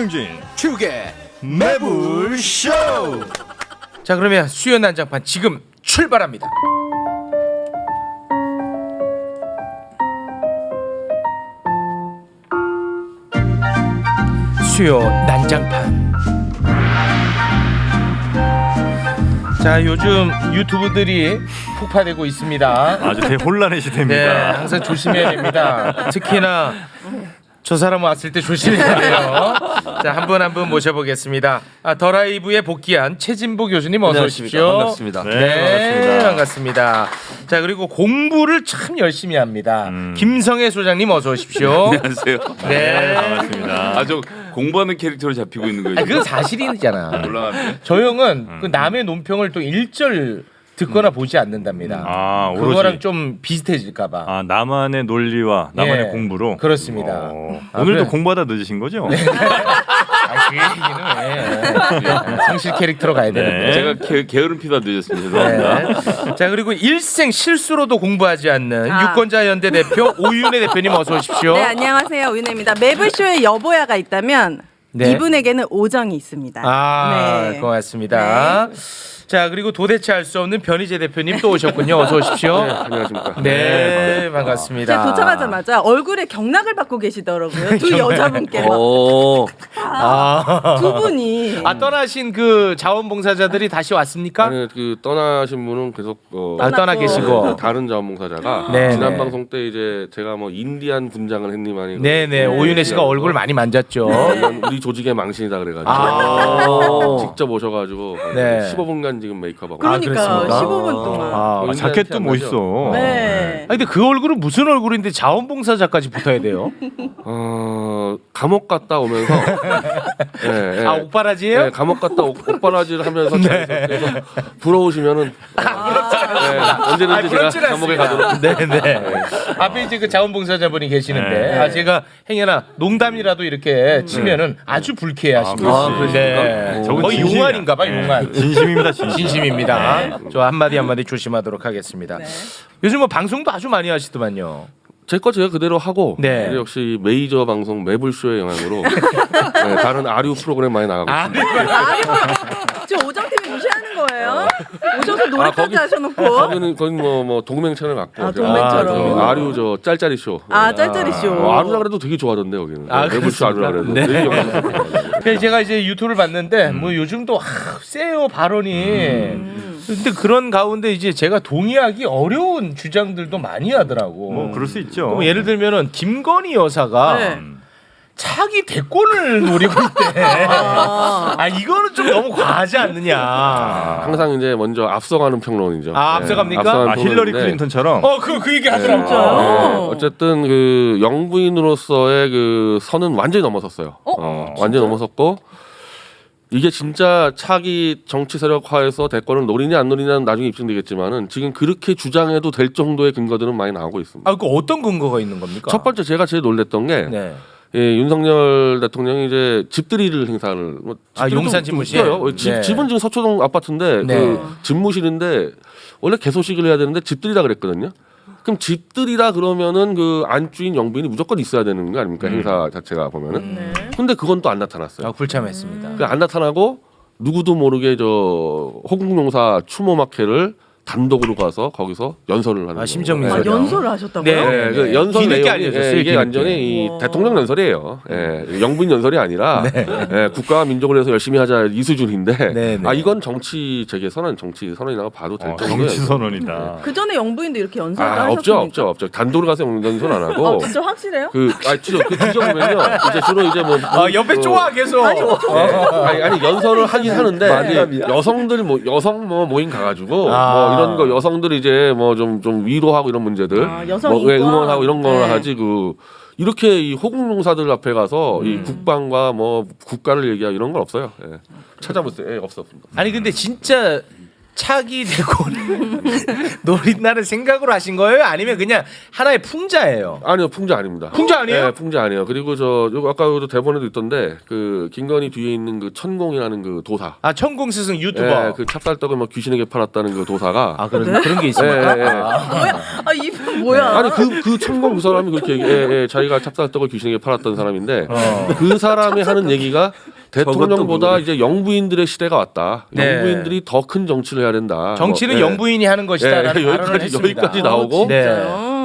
김어준진 축의 매불쇼. 자, 그러면 수요 난장판 지금 출발합니다. 수요 난장판. 자, 요즘 유튜브들이 폭파되고 있습니다. 아주 대혼란의 네, 시대입니다. 항상 조심해야 됩니다. 특히나 저 사람 왔을 때 조심해야 돼요. 자, 한 분 한 분 모셔보겠습니다. 더 라이브에 복귀한 최진보 교수님 어서 오십시오. 반갑습니다. 네, 반갑습니다. 자, 그리고 공부를 참 열심히 합니다. 김성애 소장님 어서 오십시오. 안녕하세요. 네, 반갑습니다. 아주 공부하는 캐릭터로 잡히고 있는 거예요. 그건 사실이잖아. 올라갔네. 저 형은 그 남의 논평을 또 일절 듣거나 보지 않는답니다. 아, 오로지. 그거랑 좀 비슷해질까봐. 아, 나만의 논리와 나만의 예, 공부로. 그렇습니다. 오늘도 그래. 공부하다 늦으신 거죠? 그 얘기는 왜? 상실 캐릭터로 가야 되는데. 제가 게으름 피다 늦었습니다. 죄송합니다. 네. 자, 그리고 일생 실수로도 공부하지 않는 아. 유권자 연대 대표 오윤혜 대표님 어서 오십시오. 네, 안녕하세요. 오윤혜입니다. 매불쇼에 여보야가 있다면 네. 이분에게는 오정이 있습니다. 아, 네. 고맙습니다. 자, 그리고 도대체 알 수 없는 변희재 대표님 또 오셨군요. 어서 오십시오. 네, 안녕하십니까. 네, 반갑습니다. 제가 도착하자마자 얼굴에 경락을 받고 계시더라고요. 두 여자분께서 아, 두 분이. 아, 떠나신 그 자원봉사자들이 다시 왔습니까? 아니 그 떠나신 분은 계속 떠나 계시고. 다른 자원봉사자가 네, 지난 네. 방송 때 이제 제가 뭐 인디안 분장을 했니만이 네네, 오윤혜 씨가 얼굴 많이 만졌죠. 이건 우리 조직의 망신이다 그래가지고 아, 직접 오셔가지고 네. 15분간 지금 메이크업하고 그러니까 그랬습니까? 15분 동안. 아, 자켓도 멋있어. 네. 아니, 근데 그 얼굴은 무슨 얼굴인데 자원봉사자까지 붙어야 돼요? 감옥 갔다 오면서 예, 예. 아, 옥바라지예요? 네, 감옥 갔다 옥바라지를 하면서 그래서 부러우시면은 언제든지 제가 감옥에 가도록. 네네. 앞에 이제 그 자원봉사자분이 계시는데, 네. 아, 제가 행여나 농담이라도 이렇게 치면은 아주 불쾌해하십니다. 아, 그러십니까? 네. 저건 거의 진심이야. 용환인가봐, 용환. 진심입니다, 진심. 진심입니다. 저 한마디 한마디 조심하도록 하겠습니다. 요즘 뭐 방송도 아주 많이 하시더만요. 제 거 제가 그대로 하고 네. 역시 메이저 방송 매불쇼의 영향으로 네, 다른 아류 프로그램 많이 나가고 있습니다. 지금 오정팀이 무시하는 거예요? 오셔서 노래까지 하셔놓고. 거기는 뭐 동맹 채널 갖고 아, 제가 동맹처럼. 저 아류 저 짤짤이 쇼. 아, 짤짤이 쇼. 아류라 그래도 되게 좋아하던데 여기는. 아, 매불쇼 아류라 그래도. 네. 되게 좋아하던데. 그래서 제가 이제 유튜브를 봤는데 뭐 요즘도 세요 발언이. 근데 그런 가운데 이제 제가 동의하기 어려운 주장들도 많이 하더라고. 뭐 그럴 수 있죠. 뭐 예를 들면은 김건희 여사가 네. 차기 대권을 노리고 있대. 아, 이거는 좀 너무 과하지 않느냐. 항상 이제 먼저 앞서가는 평론이죠. 아, 앞서갑니까? 앞서가는 아, 힐러리 평론인데 클린턴처럼. 그 얘기 하더라고. 진짜요? 어쨌든 그 영부인으로서의 그 선은 완전히 넘어섰어요. 완전히 넘어섰고 이게 진짜 차기 정치 세력화해서 대권을 노리냐 안 노리냐는 나중에 입증되겠지만은 지금 그렇게 주장해도 될 정도의 근거들은 많이 나오고 있습니다. 아, 그 어떤 근거가 있는 겁니까? 첫 번째 제가 제일 놀랬던 게 네. 윤석열 대통령이 이제 집들이를 행사를 뭐 아, 용산 집무실? 있어요. 네. 집은 지금 서초동 아파트인데 네. 그 집무실인데 원래 개소식을 해야 되는데 집들이라 그랬거든요. 그럼 집들이라 그러면은 그 안주인 영부인이 무조건 있어야 되는 거 아닙니까? 행사 자체가 보면은. 네. 근데 그건 또 안 나타났어요. 아, 불참했습니다. 그 안 나타나고 누구도 모르게 저 호국용사 추모막회를 단독으로 가서 거기서 연설을 하는 거예요. 심정민 아, 소장. 연설을 하셨다고요? 네. 네, 그 연설 뒤늦게 내용이 알려줬어요, 이게 뒤늦게. 완전히 이 우와. 대통령 연설이에요. 예, 영부인 연설이 아니라 예, 국가와 민족을 위해서 열심히 하자 이 수준인데 네, 네. 아 이건 정치 제게서는 정치 선언이라고 봐도 될 정도예요. 정치 선언이다. 그 전에 영부인도 이렇게 연설을 아 하셨습니까? 없죠. 단독으로 가서 연설 안 하고 진짜 확실해요? 그 뒤져보면요 이제 주로 이제 뭐 옆에 쪼아 계속. 아니 연설을 하긴 하는데 여성들 뭐 여성 뭐 모임 가가지고 아. 뭐 이런 거 여성들 이제 뭐 좀 위로하고 이런 문제들 아, 여성 뭐 인권. 응원하고 이런 걸 네. 하지 그 이렇게 이 호국용사들 앞에 가서 이 국방과 뭐 국가를 얘기하고 이런 건 없어요. 예. 찾아보세요. 예, 없어. 아니, 근데 진짜 차기 대권 노린다는 생각으로 하신 거예요? 아니면 그냥 하나의 풍자예요? 아니요, 풍자 아닙니다. 풍자 아니에요? 네, 풍자 아니에요. 그리고 저 아까도 대본에도 있던데 그 김건희 뒤에 있는 그 천공이라는 그 도사. 아, 천공 스승 유튜버. 예, 그 찹쌀떡을 막 귀신에게 팔았다는 그 도사가 아, 그런 게 있습니까? 예, 예. 뭐야? 아, 이분 뭐야? 아니 그 천공 그 사람이 그렇게 자기가 찹쌀떡을 귀신에게 팔았던 사람인데 그 사람이 하는 얘기가 대통령보다 이제 영부인들의 시대가 왔다. 네. 영부인들이 더 큰 정치를 해야 된다. 정치는 뭐, 영부인이 하는 것이다라는 발언을 했습니다. 여기까지 나오고 네.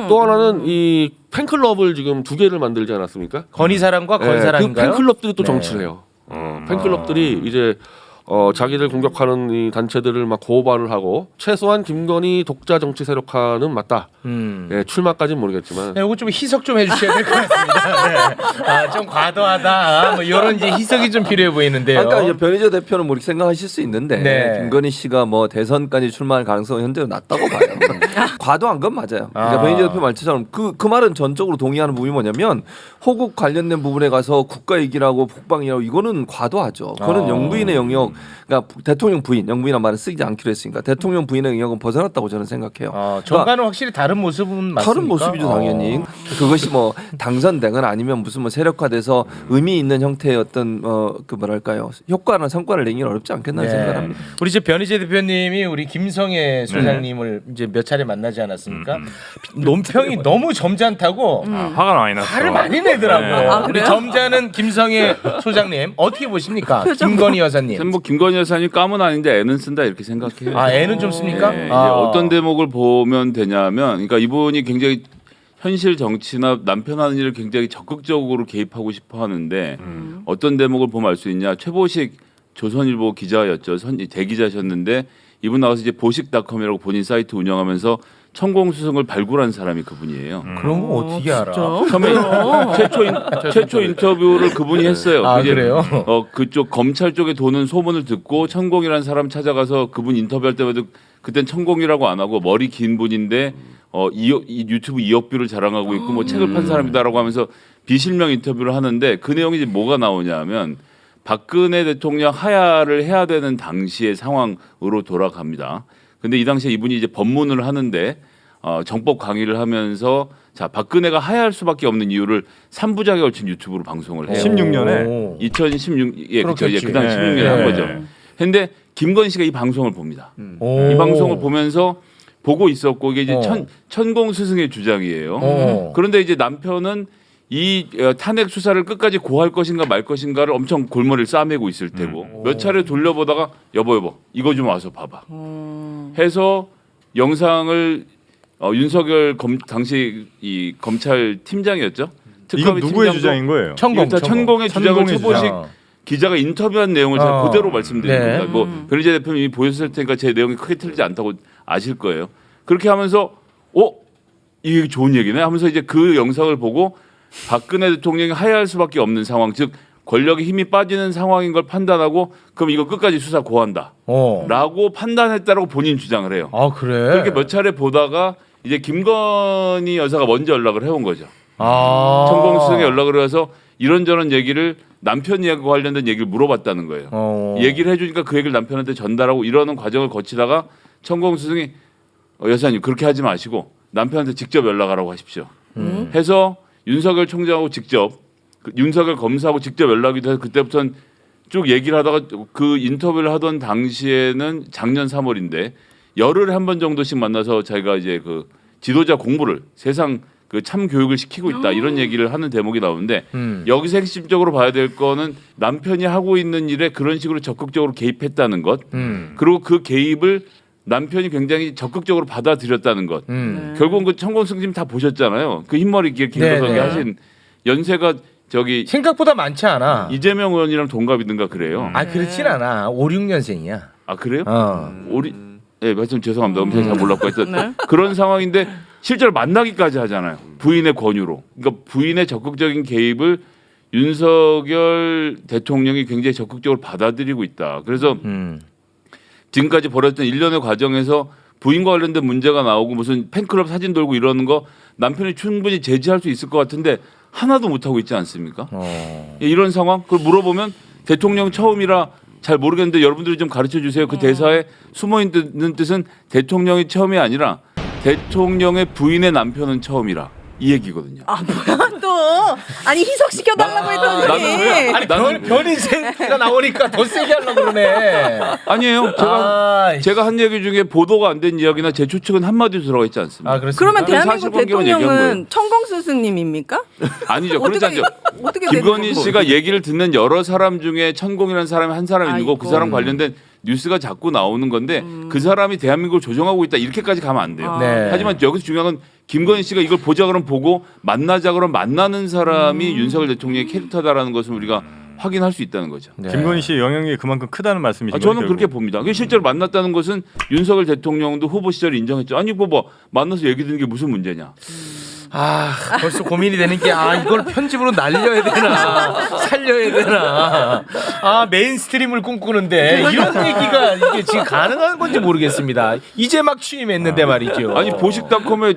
또 하나는 이 팬클럽을 지금 2개를 만들지 않았습니까? 건의사랑과 그 건사랑인가요? 팬클럽들이 또 네. 정치를 해요. 팬클럽들이 이제 자기들 공격하는 이 단체들을 막 고발을 하고 최소한 김건희 독자 정치 세력화는 맞다. 예, 출마까지는 모르겠지만. 네, 이거 좀 희석 좀 해주셔야 될 것 같습니다. 네. 아, 좀 과도하다. 뭐 이런 이제 희석이 좀 필요해 보이는데요. 아까 이제 변희재 대표는 뭐 이렇게 생각하실 수 있는데 네. 김건희 씨가 뭐 대선까지 출마할 가능성은 현재 낮다고 봐요. 과도한 건 맞아요. 그러니까 변희재 대표 말처럼 그 말은 전적으로 동의하는 부분이 뭐냐면 호국 관련된 부분에 가서 국가 얘기라고 국방이라고 이거는 과도하죠. 그거는 영부인의 영역, 그러니까 대통령 부인, 영부인이라는 말을 쓰지 않기로 했으니까 대통령 부인의 영역은 벗어났다고 저는 생각해요. 정가는 확실히 다른 모습은 맞습니까? 다른 모습이죠 당연히. 그것이 뭐 당선되거나 아니면 무슨 뭐 세력화돼서 의미 있는 형태의 어떤 그 뭐랄까요 효과나 성과를 내기는 어렵지 않겠나 생각합니다. 우리 이제 변희재 대표님이 우리 김성애 소장님을 이제 몇 차례 만나지 않았습니까? 논평이 너무 점잖다고 화가 많이 났어. 화를 많이 내더라고. 네. 아, 우리 그래요? 점잖은 김성애 소장님 어떻게 보십니까? 김건희 여사님. 뭐 김건희 여사님 깜은 아닌데 애는 쓴다 이렇게 생각해요. 아 애는 좀 씁니까? 네, 이제 어떤 대목을 보면 되냐면, 그러니까 이분이 굉장히 현실 정치나 남편 하는 일을 굉장히 적극적으로 개입하고 싶어 하는데 어떤 대목을 보면 알 수 있냐? 최보식 조선일보 기자였죠. 대기자셨는데 이분 나와서 이제 보식닷컴이라고 본인 사이트 운영하면서 천공수승을 발굴한 사람이 그분이에요. 그런 거 어떻게 알아? 처음에 최초 인터뷰를 그분이 했어요. 아, 이제 그래요? 그쪽 검찰 쪽에 도는 소문을 듣고 천공이라는 사람 찾아가서 그분 인터뷰할 때마다 그땐 천공이라고 안 하고 머리 긴 분인데 이 유튜브 2억 뷰를 자랑하고 있고 뭐 책을 판 사람이다라고 하면서 비실명 인터뷰를 하는데 그 내용이 이제 뭐가 나오냐면 박근혜 대통령 하야를 해야 되는 당시의 상황으로 돌아갑니다. 근데 이 당시에 이분이 이제 법문을 하는데 정법 강의를 하면서 자 박근혜가 하야할 수밖에 없는 이유를 3부작에 걸친 유튜브로 방송을 해요. 16년에 2016 그렇죠. 그렇겠지. 그 당시 16년에 한 거죠. 근데 김건희 씨가 이 방송을 봅니다. 이 방송을 보면서 보고 있었고 이게 이제 천공 스승의 주장이에요. 그런데 이제 남편은 이 탄핵 수사를 끝까지 고할 것인가 말 것인가를 엄청 골머리를 싸매고 있을 테고 몇 차례 돌려보다가 여보 이거 좀 와서 봐봐 해서 영상을 윤석열 당시 이 검찰 팀장이었죠. 이건 누구의 주장인 거예요? 천공의 주장을 천공의 최보식 주장. 기자가 인터뷰한 내용을 제가 그대로 말씀드립니다. 네. 뭐 변희재 대표님이 보셨을 테니까 제 내용이 크게 틀리지 않다고 아실 거예요. 그렇게 하면서 이게 좋은 얘기네 하면서 이제 그 영상을 보고 박근혜 대통령이 하야할 수밖에 없는 상황, 즉 권력의 힘이 빠지는 상황인 걸 판단하고 그럼 이거 끝까지 수사 고한다라고 판단했다라고 본인 주장을 해요. 아 그래? 그렇게 몇 차례 보다가 이제 김건희 여사가 먼저 연락을 해온 거죠. 천공수승에 연락을 해서 이런저런 얘기를 남편 이야기와 관련된 얘기를 물어봤다는 거예요. 얘기를 해주니까 그 얘기를 남편한테 전달하고 이러는 과정을 거치다가 천공수승이 여사님 그렇게 하지 마시고 남편한테 직접 연락하라고 하십시오. 해서 윤석열 총장하고 직접 윤석열 검사하고 직접 연락이 돼서 그때부터는 쭉 얘기를 하다가 그 인터뷰를 하던 당시에는 작년 3월인데 열흘에 한 번 정도씩 만나서 자기가 이제 그 지도자 공부를 세상 그 참 교육을 시키고 있다 이런 얘기를 하는 대목이 나오는데 여기서 핵심적으로 봐야 될 거는 남편이 하고 있는 일에 그런 식으로 적극적으로 개입했다는 것 그리고 그 개입을 남편이 굉장히 적극적으로 받아들였다는 것. 결국은 그 천공승님 다 보셨잖아요. 그 흰머리 길거석에 하신 연세가 저기 생각보다 많지 않아. 이재명 의원이랑 동갑이든가 그래요. 아 그렇진 않아. 5, 6년생이야. 아 그래요? 우리 네, 말씀 죄송합니다. 엄청 잘 몰랐고 하여튼 그런 상황인데 실제로 만나기까지 하잖아요. 부인의 권유로. 그러니까 부인의 적극적인 개입을 윤석열 대통령이 굉장히 적극적으로 받아들이고 있다. 그래서 지금까지 벌였던 일련의 과정에서 부인과 관련된 문제가 나오고 무슨 팬클럽 사진 돌고 이러는 거 남편이 충분히 제지할 수 있을 것 같은데 하나도 못하고 있지 않습니까? 이런 상황? 그걸 물어보면 대통령 처음이라 잘 모르겠는데 여러분들이 좀 가르쳐 주세요. 그 대사에 숨어있는 뜻은 대통령이 처음이 아니라 대통령의 부인의 남편은 처음이라 이 얘기거든요. 아 뭐야 또 아니 희석시켜 달라고 했더니 아니 변인 새가 나오니까 더 세게 하려고 그러네. 아니에요. 제가 한 얘기 중에 보도가 안 된 이야기나 제 추측은 한마디도 들어가 있지 않습니다. 아, 그렇습니까? 그러면 대한민국 사실관계만 얘기한 거예요. 대통령은 천공수 스님입니까? 아니죠. 그렇지 않죠. 어떻게 김건희 씨가 얘기를 듣는 여러 사람 중에 천공이라는 사람이 한 사람 있는 거 그 사람 관련된 뉴스가 자꾸 나오는 건데 그 사람이 대한민국을 조종하고 있다 이렇게까지 가면 안 돼요. 네. 하지만 여기서 중요한 건 김건희 씨가 이걸 보자 그러면 보고 만나자 그러면 만나는 사람이 윤석열 대통령의 캐릭터다라는 것을 우리가 확인할 수 있다는 거죠. 네. 김건희 씨의 영향력이 그만큼 크다는 말씀이신 거죠? 저는 그렇게 봅니다. 실제로 만났다는 것은 윤석열 대통령도 후보 시절에 인정했죠. 아니 뭐 만나서 얘기 듣는 게 무슨 문제냐. 벌써 고민이 되는 게 이걸 편집으로 날려야 되나 살려야 되나 메인스트림을 꿈꾸는데 이런 얘기가 이게 지금 가능한 건지 모르겠습니다. 이제 막 취임했는데 말이죠. 아니 보식닷컴에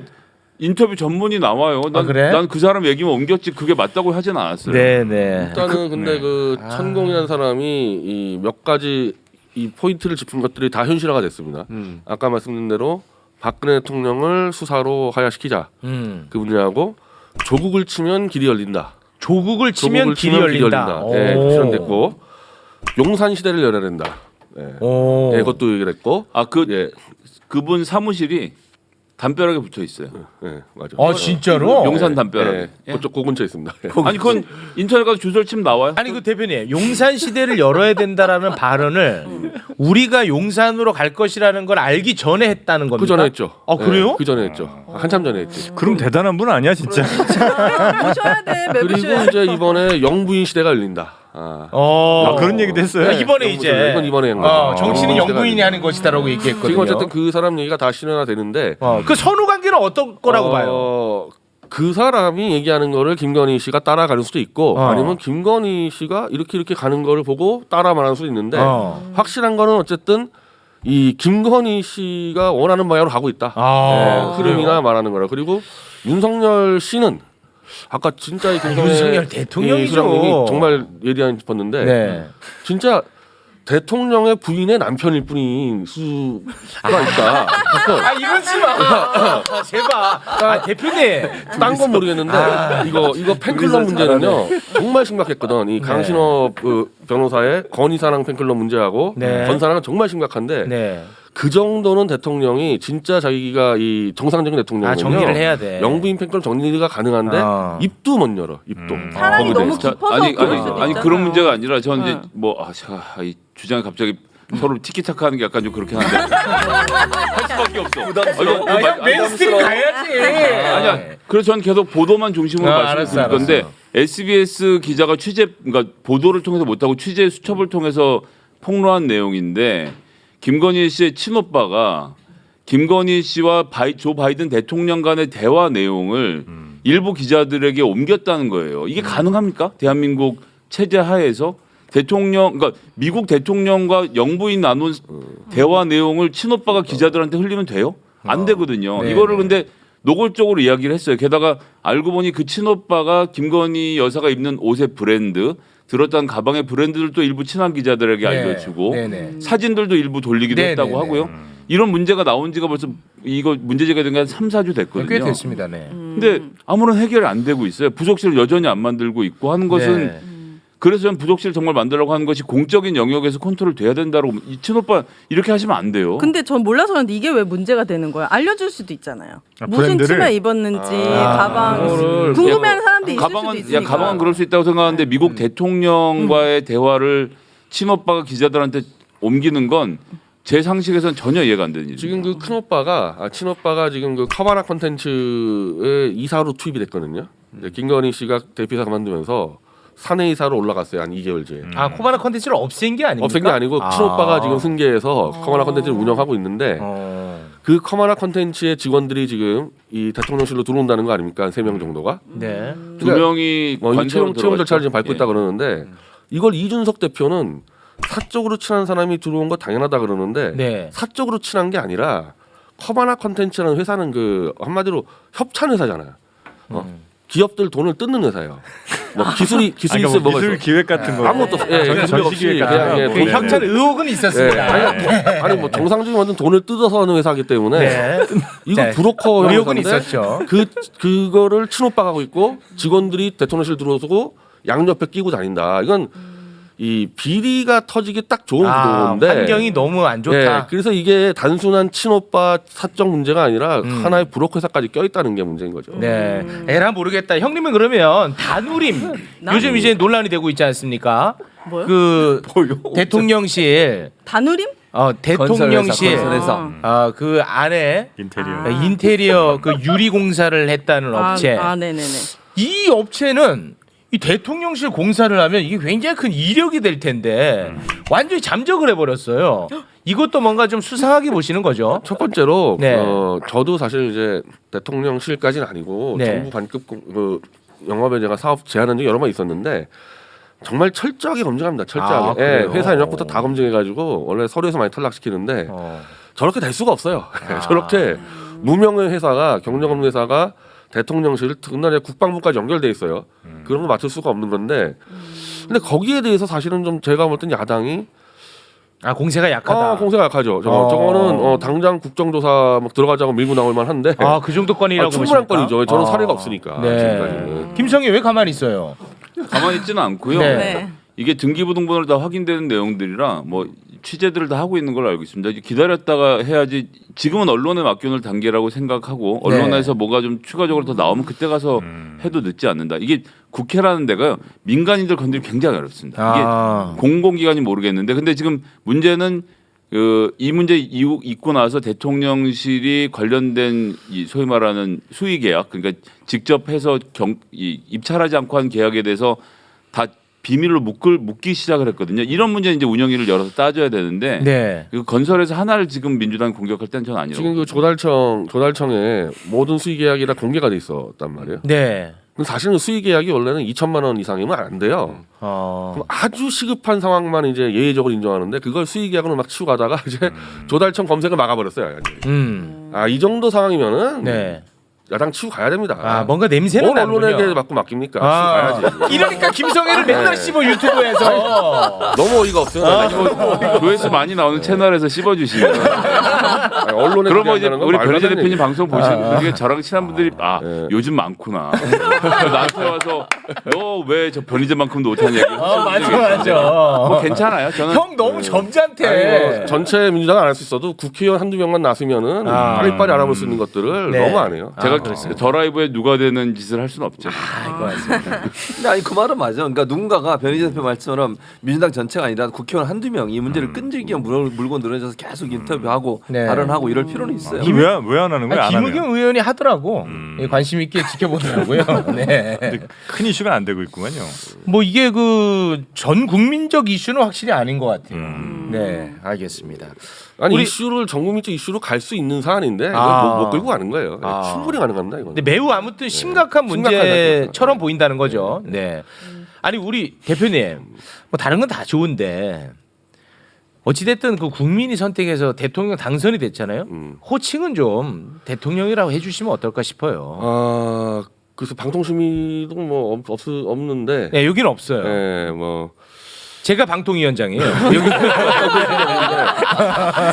인터뷰 전문이 나와요. 그래? 난 그 사람 얘기만 옮겼지 그게 맞다고 하진 않았어요. 네네. 일단은 근데 그 천공이라는 사람이 이 몇 가지 이 포인트를 짚은 것들이 다 현실화가 됐습니다. 아까 말씀드린 대로 박근혜 대통령을 수사로 하야시키자 그 문제하고 조국을 치면 길이 열린다. 조국을 치면 길이 열린다. 네, 실현됐고 용산 시대를 열어야 된다. 네. 네, 그것도 얘기를 했고 그분 사무실이 담벼락에 붙어 있어요. 네, 맞아. 진짜로? 용산 담벼락. 네, 그쪽 그 근처에 있습니다. 네. 아니 그건 인터넷 가서 주소를 치면 나와요. 아니 그 대표님 용산 시대를 열어야 된다라는 발언을 우리가 용산으로 갈 것이라는 걸 알기 전에 했다는 겁니까? 그 전에 했죠. 그래요? 네, 그 전에 했죠. 한참 전에 했지. 그럼 대단한 분 아니야 진짜? 모셔야 돼. 그리고 매부셔야 돼. 이제 이번에 영부인 시대가 열린다. 그런 얘기도 했어요. 이번에 이제 이번에 한 거죠. 정치는 영부인이 하는 것이다라고 얘기했거든요. 지금 어쨌든 그 사람 얘기가 다 실현화 되는데 그 선후 관계는 어떤 거라고 봐요? 그 사람이 얘기하는 거를 김건희 씨가 따라가는 수도 있고 아니면 김건희 씨가 이렇게 가는 거를 보고 따라 말하는 수도 있는데 확실한 거는 어쨌든 이 김건희 씨가 원하는 방향으로 가고 있다. 흐름이나 말하는 거라. 그리고 윤석열 씨는 아까 진짜 윤석열 대통령이죠. 정말 예리한 짚었는데 진짜 대통령의 부인의 남편일 뿐인 수가 있다. 이러지 마. 제발. 대표님. 딴 건 모르겠는데 이거 팬클럽 문제는요 정말 심각했거든. 이 강신업 변호사의 건희사랑 팬클럽 문제하고 건사랑은 정말 심각한데 그 정도는 대통령이 진짜 자기가 이 정상적인 대통령이면요. 정리를 해야 돼. 영부인 팬클럽 정리가 가능한데 입도 못 열어. 입도. 사람이 너무 깊어서 아니 그런 문제가 아니라 저는 이제 이 주장이 갑자기 서로 티키타카하는 게 약간 좀 그렇긴 한데 할 수밖에 없어. 메인스트림 가야지. 아니야. 그래서 저는 계속 보도만 중심으로 말씀드릴 건데 SBS 기자가 그러니까 보도를 통해서 못하고 취재 수첩을 통해서 폭로한 내용인데 김건희 씨의 친오빠가 김건희 씨와 조 바이든 대통령 간의 대화 내용을 일부 기자들에게 옮겼다는 거예요. 이게 가능합니까? 대한민국 체제 하에서 그러니까 미국 대통령과 영부인 나눈 대화 내용을 친오빠가 기자들한테 흘리면 돼요? 안 되거든요. 이거를 근데 노골적으로 이야기를 했어요. 게다가 알고 보니 그 친오빠가 김건희 여사가 입는 옷의 브랜드, 들었던 가방의 브랜드들도 일부 친한 기자들에게 알려주고 사진들도 일부 돌리기도 했다고 하고요. 이런 문제가 나온 지가 벌써 이거 문제제기가 된 게 한 3, 4주 됐거든요. 꽤 됐습니다. 근데 아무런 해결이 안 되고 있어요. 부속실을 여전히 안 만들고 있고 하는 것은 그래서 저는 부속실 정말 만들려고 하는 것이 공적인 영역에서 컨트롤 돼야 된다고 이 친오빠 이렇게 하시면 안 돼요. 근데 전 몰라서 그런데 이게 왜 문제가 되는 거야? 알려줄 수도 있잖아요. 무슨 브랜드를? 치마 입었는지 가방 궁금해하는 사람들이 있을 수도 있으니까. 가방은 그럴 수 있다고 생각하는데 미국 대통령과의 대화를 친오빠가 기자들한테 옮기는 건 제 상식에서는 전혀 이해가 안 되는 일이에요. 지금 그 큰오빠가 친오빠가 지금 그 카바나 콘텐츠의 이사로 투입이 됐거든요. 김건희 씨가 대표이사 그만두면서 사내이사로 올라갔어요. 한 2개월째. 코바나 컨텐츠를 없앤 게 아닙니까? 없앤 게 아니고 친오빠가 지금 승계해서 커마나 컨텐츠를 운영하고 있는데 그 커마나 컨텐츠의 직원들이 지금 이 대통령실로 들어온다는 거 아닙니까? 한 3명 정도가. 두 명이 채용 절차를 지금 밟고 있다 그러는데 이걸 이준석 대표는 사적으로 친한 사람이 들어온 거 당연하다 그러는데 사적으로 친한 게 아니라 커마나 컨텐츠라는 회사는 그 한마디로 협찬 회사잖아요. 기업들 돈을 뜯는 회사예요. 뭐 기술이 그러니까 있어 뭐가 기술 있어. 기획 같은 거. 아무것도 없어. 예, 기술 전시 없이 기획 그냥 같은 예, 거. 그 돈 협찬 의혹은 예, 있었습니다. 아니 뭐 정상적인 완전 돈을 뜯어서 하는 회사기 때문에 네. 이거 자, 브로커 의혹은 회사인데 있었죠. 그거를 친오빠가 하고 있고 직원들이 대통령실 들어서고 양옆에 끼고 다닌다. 이건 이 비리가 터지기 딱 좋은 구도인데 환경이 너무 안 좋다. 예, 그래서 이게 단순한 친오빠 사적 문제가 아니라 하나의 브로커 회사까지 껴있다는 게 문제인 거죠. 네, 에라 모르겠다. 형님은 그러면 다누림 요즘 이제 논란이 되고 있지 않습니까? 뭐요? 그 대통령실 다누림? 대통령실 건설회사. 그 안에 인테리어. 인테리어 그 유리 공사를 했다는 업체. 네네네. 이 업체는 이 대통령실 공사를 하면 이게 굉장히 큰 이력이 될 텐데 완전히 잠적을 해버렸어요. 이것도 뭔가 좀 수상하게 보시는 거죠. 첫 번째로 네. 저도 사실 이제 대통령실까지는 아니고 네. 정부 관급 그 영업에 제가 사업 제안한 적이 여러 번 있었는데 정말 철저하게 검증합니다. 철저하게. 아, 그래요? 회사 인력부터 다 검증해가지고 원래 서류에서 많이 탈락시키는데 저렇게 될 수가 없어요. 저렇게 무명의 회사가 경력 없는 회사가 대통령실 특나라 국방부까지 연결돼 있어요. 그런 거 맞출 수가 없는 건데 근데 거기에 대해서 사실은 좀 제가 볼 땐 야당이 공세가 약하다. 공세가 약하죠. 저거는 당장 국정조사 막 들어가자고 밀고 나올 만한데 그 정도 건이라고 충분한 보십니까? 건이죠. 저런 사례가 없으니까. 네. 지금까지는. 김성희 왜 가만히 있어요? 가만히 있지는 않고요. 네. 네. 이게 등기부등본으로 다 확인되는 내용들이라 뭐 취재들을 다 하고 있는 걸로 알고 있습니다. 이제 기다렸다가 해야지. 지금은 언론에 맡겨놓을 단계라고 생각하고 언론에서 뭐가 좀 추가적으로 더 나오면 그때 가서 해도 늦지 않는다. 이게 국회라는 데가요 민간인들 건드리기 굉장히 어렵습니다. 이게 공공기관이 모르겠는데 근데 지금 문제는 이 문제 있고 나서 대통령실이 관련된 이 소위 말하는 수의 계약 그러니까 직접 해서 입찰하지 않고 한 계약에 대해서 다 비밀로 묶기 시작을 했거든요. 이런 문제 이제 운영위를 열어서 따져야 되는데 네. 그 건설에서 하나를 지금 민주당이 공격할 때는 전 아니라고. 지금 그 조달청에 모든 수의 계약이 다 공개가 돼 있었단 말이에요. 네. 근데 사실은 수의 계약이 원래는 2천만 원 이상이면 안 돼요. 그럼 아주 시급한 상황만 이제 예외적으로 인정하는데 그걸 수의 계약으로 막 치고 가다가 이제 조달청 검색을 막아버렸어요. 이 정도 상황이면은 네. 야당 치고 가야 됩니다. 뭔가 냄새는 뭘 언론에게 나는군요. 맞고 맡깁니까? 치고 가야지. 이러니까 김성애를 맨날 씹어 유튜브에서. 너무 어이가 없어요. 조회수 많이 나오는 채널에서 씹어주시면. 언론에 그럼 뭐 이제 기대한다는 건 우리 말도 안 변희재 되는 대표님 얘기예요. 방송 보시는 분들이 저랑 친한 분들이 네. 요즘 많구나. 나한테 와서 너 왜 저 변희재만큼도 못하는 얘기를 맞아. 뭐 괜찮아요. 저는 형 너무 점잖대. 아니, 뭐 전체 민주당은 안 할 수 있어도 국회의원 한두 명만 나서면은 빨리빨리 알아볼 수 있는 것들을 네. 너무 안 해요. 제가 더 라이브에 누가 되는 짓을 할 수는 없죠. 근데 아니 그 말은 맞아. 그러니까 누군가가 변희재 대표 말처럼 민주당 전체가 아니라 국회의원 한두 명 이 문제를 끈질기게 물고 늘어져서 계속 인터뷰하고 네. 발언하고 이럴 필요는 있어요. 왜안 하는 거야? 안 하면. 김우경 의원이 하더라고. 관심 있게 지켜보더라고요. 네. 근데 큰 이슈가 안 되고 있구만요. 뭐 이게 그 전 국민적 이슈는 확실히 아닌 것 같아요. 네, 알겠습니다. 아니 우리- 이슈를 전국민적 이슈로 갈 수 있는 사안인데 이걸 못 끌고 가는 거예요. 충분히 가능합니다. 이건. 근데 매우 아무튼 심각한 심각한 문제처럼 보인다는 거죠. 네. 아니 우리 대표님, 뭐 다른 건 다 좋은데 어찌됐든 그 국민이 선택해서 대통령 당선이 됐잖아요. 호칭은 좀 대통령이라고 해주시면 어떨까 싶어요. 그래서 방통심의도 뭐 없는데. 네, 여기는 없어요. 네, 뭐 제가 방통위원장이에요.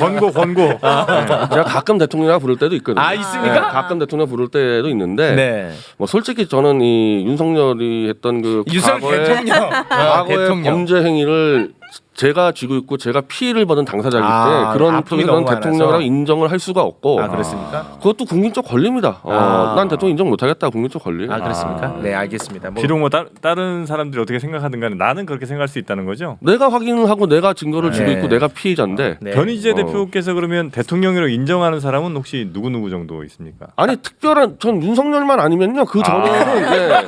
권고. 제가 가끔 대통령이라고 부를 때도 있거든요. 있습니까? 네, 가끔 대통령 부를 때도 있는데. 네. 뭐 솔직히 저는 이 윤석열이 했던 그 윤석열 대통령. 과거의 대통령. 범죄 행위를 제가 쥐고 있고 제가 피해를 받은 당사자이기 아, 때문에 그런 아픔이 쪽에서는 너무 대통령이라고 많아서. 인정을 할 수가 없고 그렇습니까? 그것도 국민적 권리입니다. 난 대통령 인정 못하겠다. 국민적 권리. 그렇습니까? 네, 알겠습니다. 뭐 비록 뭐 다른 사람들이 어떻게 생각하든 간에 나는 그렇게 생각할 수 있다는 거죠. 내가 확인을 하고 내가 증거를 쥐고 네. 있고 내가 피해자인데 네. 변희재 대표께서 그러면 대통령이라고 인정하는 사람은 혹시 누구 정도 있습니까? 아니 특별한 전 윤석열만 아니면요 그 전에는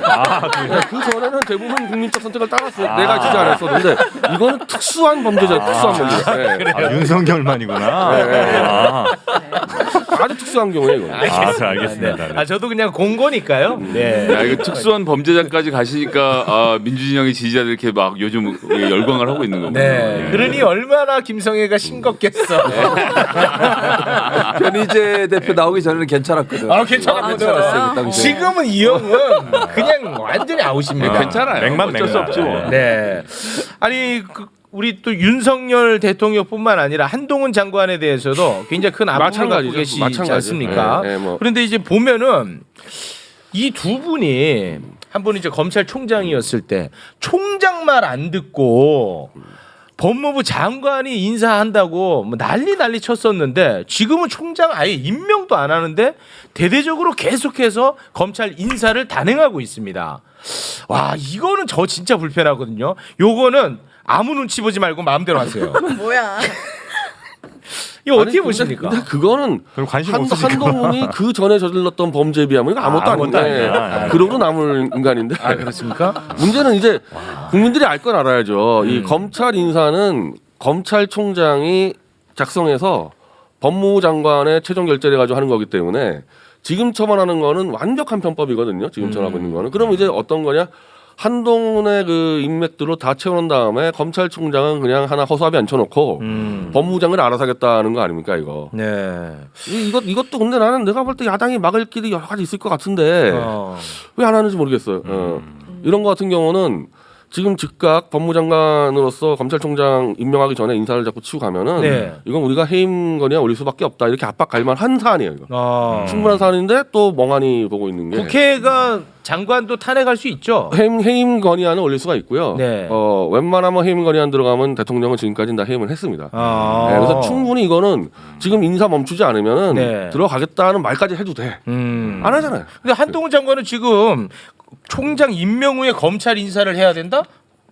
그 전에는 대부분 국민적 선택을 따랐어요. 내가 지지 안 했었는데 이거는 특수한 범죄자, 특수한 범죄. 네. 아, 윤석열만이구나. 네. 아, 아주 특수한 경우에 이거. 알겠습니다. 네. 아 저도 그냥 공고니까요. 네. 야, 이거 특수한 범죄자까지 가시니까 민주진영의 지지자들 이렇게 막 요즘 열광을 하고 있는 거군요. 네. 그러니 얼마나 김성애가 싱겁겠어. 변희재 대표 나오기 전에는 괜찮았거든. 아 괜찮았거든. 괜찮았어요, 그 당시에. 지금은 이 형은 그냥 완전히 아웃입니다. 괜찮아요. 맥만 어쩔 수 없죠. 뭐. 네. 아니 우리 또 윤석열 대통령뿐만 아니라 한동훈 장관에 대해서도 굉장히 큰 아픔을 갖고 마찬가지죠. 계시지 마찬가지. 않습니까? 네, 네, 뭐. 그런데 이제 보면은 이 두 분이 한 분은 이제 검찰총장이었을 때 총장 말 안 듣고 법무부 장관이 인사한다고 뭐 난리 쳤었는데 지금은 총장 아예 임명도 안 하는데 대대적으로 계속해서 검찰 인사를 단행하고 있습니다. 와 이거는 저 진짜 불편하거든요. 요거는 아무 눈치 보지 말고 마음대로 하세요. 뭐야? 이거 어떻게 아니, 보십니까? 근데 그거는 별로 관심 없으니까. 한동훈이 그 전에 저질렀던 범죄에 비하면 이거 아무것도 아무것도 아닌데 아니야. 그러고 남을 인간인데. 아 그렇습니까? 문제는 이제 국민들이 알 건 알아야죠. 이 검찰 인사는 검찰총장이 작성해서 법무부 장관의 최종 결재를 가지고 하는 거기 때문에 지금 처벌하는 거는 완벽한 편법이거든요. 지금 처벌하고 있는 거는. 그럼 이제 어떤 거냐? 한동훈의 그 인맥들로 다 채워놓은 다음에 검찰총장은 그냥 하나 허수아비 앉혀놓고 법무부 장관을 알아서 하겠다는 거 아닙니까 이거? 네. 이것도 근데 나는 내가 볼 때 야당이 막을 길이 여러 가지 있을 것 같은데 왜 안 하는지 모르겠어요. 이런 거 같은 경우는 지금 즉각 법무장관으로서 검찰총장 임명하기 전에 인사를 자꾸 치고 가면은 네. 이건 우리가 해임 건의에 올릴 수밖에 없다 이렇게 압박 갈만한 사안이에요. 이거. 충분한 충분한 사안인데 또 멍하니 보고 있는 게 국회가 장관도 탄핵할 수 있죠. 해임 건의안을 올릴 수가 있고요. 네. 웬만하면 해임 건의안 들어가면 대통령은 지금까지 다 해임을 했습니다. 아. 네, 그래서 충분히 이거는 지금 인사 멈추지 않으면은 네. 들어가겠다는 말까지 해도 돼. 안 하잖아요. 근데 한동훈 장관은 지금 총장 임명 후에 검찰 인사를 해야 된다?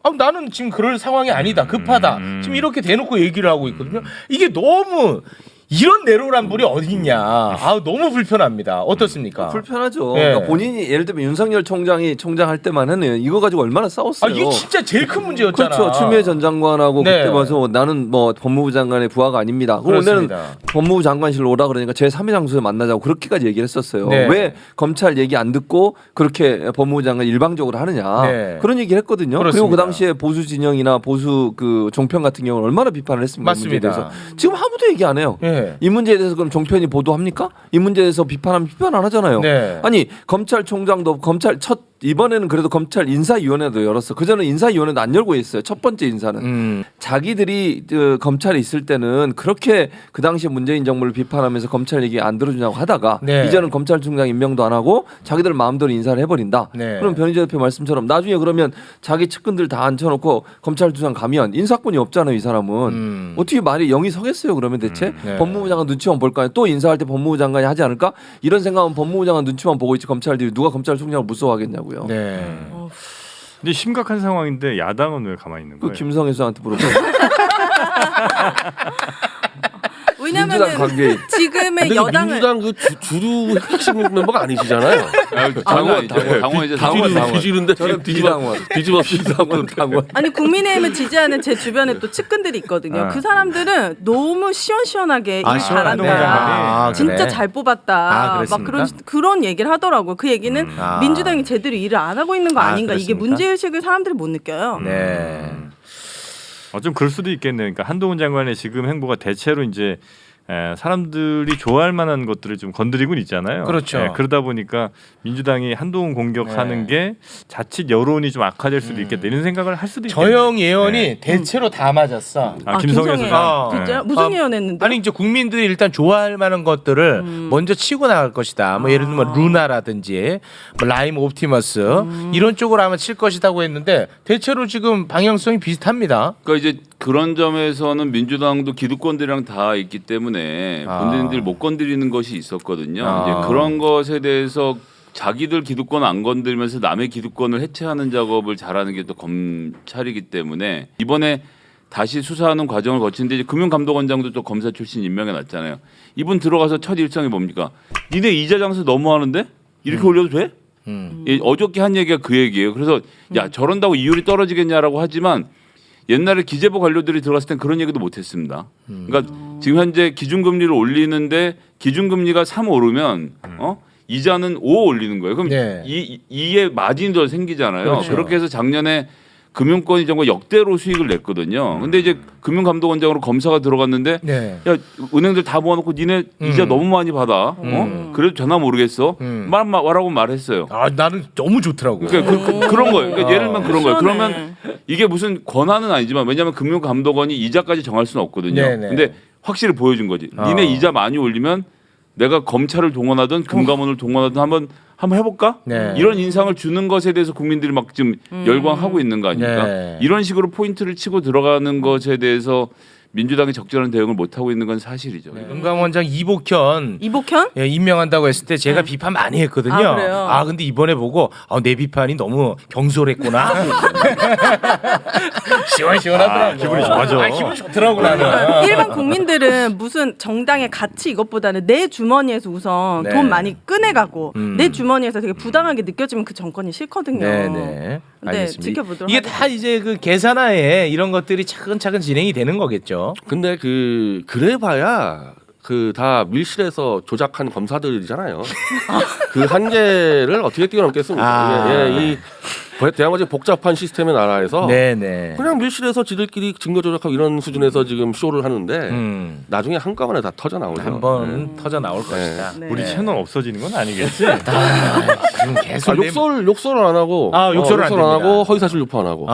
아, 나는 지금 그럴 상황이 아니다. 급하다. 지금 이렇게 대놓고 얘기를 하고 있거든요. 이게 너무 이런 내로남불이 어디 있냐. 아, 너무 불편합니다. 어떻습니까? 불편하죠. 네. 그러니까 본인이 예를 들면 윤석열 총장이 총장할 때만은 이거 가지고 얼마나 아, 싸웠어요. 이게 진짜 제일 큰 문제였잖아. 그렇죠. 추미애 전 장관하고 네. 그때 와서 나는 뭐 법무부 장관의 부하가 아닙니다. 오늘은 그렇습니다. 법무부 장관실로 오라 그러니까 제3의 장소에 만나자고 그렇게까지 얘기를 했었어요. 네. 왜 검찰 얘기 안 듣고 그렇게 법무부 장관 일방적으로 하느냐. 네. 그런 얘기를 했거든요. 그렇습니다. 그리고 그 당시에 보수 진영이나 보수 그 종편 같은 경우는 얼마나 비판을 했습니까? 맞습니다. 이 문제에 대해서. 지금 아무도 얘기 안 해요. 네. 이 문제에 대해서 그럼 종편이 보도합니까? 이 문제에 대해서 비판하면 비판 안 하잖아요. 네. 아니 검찰총장도 검찰 이번에는 그래도 검찰 인사위원회도 열었어. 그전에 인사위원회도 안 열고 있어요. 첫 번째 인사는 자기들이 그 검찰에 있을 때는 그렇게 그 당시에 문재인 정부를 비판하면서 검찰 얘기 안 들어주냐고 하다가 네. 이제는 검찰총장 임명도 안 하고 자기들 마음대로 인사를 해버린다. 네. 그럼 변희재 대표 말씀처럼 나중에 그러면 자기 측근들 다 앉혀놓고 검찰총장 가면 인사권이 없잖아요. 이 사람은 어떻게 말이 영이 서겠어요. 그러면 대체 네. 법무부 장관 눈치만 볼 거 아니에요. 또 인사할 때 법무부 장관이 하지 않을까? 이런 생각은 법무부 장관 눈치만 보고 있지 검찰들이 누가 검찰총장을 무서워하겠냐고요. 네. 근데 심각한 상황인데 야당은 왜 가만히 있는 그 거예요? 김성애 씨한테 물어보세요. 민주당 왜냐면은 관계인. 지금의 근데 여당을 민주당 그 주류 핵심 멤버가 아니시잖아요. 당원이죠. 뒤지는데 저는 뒤집어 비당원 당원. 아니 국민의힘을 지지하는 제 주변에 또 측근들이 있거든요. 아. 그 사람들은 너무 시원시원하게 일 한동훈 장관이. 잘한다. 아, 진짜 그래? 잘 뽑았다. 아, 막 그렇습니까? 그런 얘기를 하더라고요. 그 얘기는 아. 민주당이 제대로 일을 안 하고 있는 거 아, 아닌가. 이게 그렇습니까? 문제의식을 사람들이 못 느껴요. 네. 좀 그럴 수도 있겠네요. 그러니까 한동훈 장관의 지금 행보가 대체로 이제 사람들이 좋아할 만한 것들을 좀 건드리고 있잖아요. 그렇죠. 그러다 보니까 민주당이 한동훈 공격하는 게 자칫 여론이 좀 악화될 수도 있겠다 이런 생각을 할 수도 있겠네요. 저형 예언이 네. 대체로 다 맞았어. 김성애 소장. 진짜 무슨 예언했는데? 아니 이제 국민들이 일단 좋아할 만한 것들을 먼저 치고 나갈 것이다. 뭐 예를 들면 루나라든지 뭐 라임 옵티머스 이런 쪽으로 아마 칠 것이라고 했는데 대체로 지금 방향성이 비슷합니다. 그러니까 이제 그런 점에서는 민주당도 기득권들이랑 다 있기 때문에 본인들 못 건드리는 것이 있었거든요. 이제 그런 것에 대해서 자기들 기득권 안 건들면서 남의 기득권을 해체하는 작업을 잘하는 게 또 검찰이기 때문에 이번에 다시 수사하는 과정을 거치는데 이제 금융감독원장도 또 검사 출신 임명해 놨잖아요. 이분 들어가서 첫 일정이 뭡니까? 니네 이자 장사 너무하는데 이렇게 올려도 돼? 어저께 한 얘기가 그 얘기예요. 그래서 야 저런다고 이율이 떨어지겠냐라고 하지만 옛날에 기재부 관료들이 들어갔을 땐 그런 얘기도 못했습니다. 그러니까 지금 현재 기준금리를 올리는데 기준금리가 3 오르면 이자는 5 올리는 거예요. 그럼 네. 이에 마진이 더 생기잖아요. 그렇죠. 그렇게 해서 작년에 금융권이 정말 역대로 수익을 냈거든요. 근데 이제 금융감독원장으로 검사가 들어갔는데 네. 야 은행들 다 모아놓고 니네 이자 너무 많이 받아. 그래도 전화 모르겠어. 말하고 말했어요. 아 나는 너무 좋더라고. 그러니까 그런 거예요. 그러니까 예를 들면 그런 거예요. 시원해. 그러면 이게 무슨 권한은 아니지만 왜냐하면 금융감독원이 이자까지 정할 수는 없거든요. 네네. 근데 확실히 보여준 거지. 니네 이자 많이 올리면 내가 검찰을 동원하든 금감원을 동원하든 한번 해볼까? 네. 이런 인상을 주는 것에 대해서 국민들이 막 지금 열광하고 있는 거 아닙니까? 네. 이런 식으로 포인트를 치고 들어가는 것에 대해서 민주당이 적절한 대응을 못 하고 있는 건 사실이죠. 금감원장 이복현 이복현? 임명한다고 했을 때 제가 비판 많이 했거든요. 아, 그래요? 근데 이번에 보고 내 비판이 너무 경솔했구나. 시원시원하더라고. 기분이 좋아져. 기분 좋더라고 나는. 일반 국민들은 무슨 정당의 가치 이것보다는 내 주머니에서 우선 네. 돈 많이 꺼내가고 내 주머니에서 되게 부당하게 느껴지면 그 정권이 싫거든요. 네네. 근데 알겠습니다. 지켜보도록 이게 다 이제 그 계산하에 이런 것들이 차근차근 진행이 되는 거겠죠. 근데 그래봐야 그 다 밀실에서 조작한 검사들이잖아요. 그 한계를 어떻게 뛰어넘겠습니까? 이 대한민국 복잡한 시스템의 나라에서 네네. 그냥 밀실에서 지들끼리 증거 조작하고 이런 수준에서 지금 쇼를 하는데 나중에 한꺼번에 다 터져 나오죠. 한번 터져 나올 것이다. 네. 우리 채널 없어지는 건 아니겠지? 지금 계속 욕설을 안 하고 욕설을 안 안 됩니다. 하고 허위사실 유포 안 하고.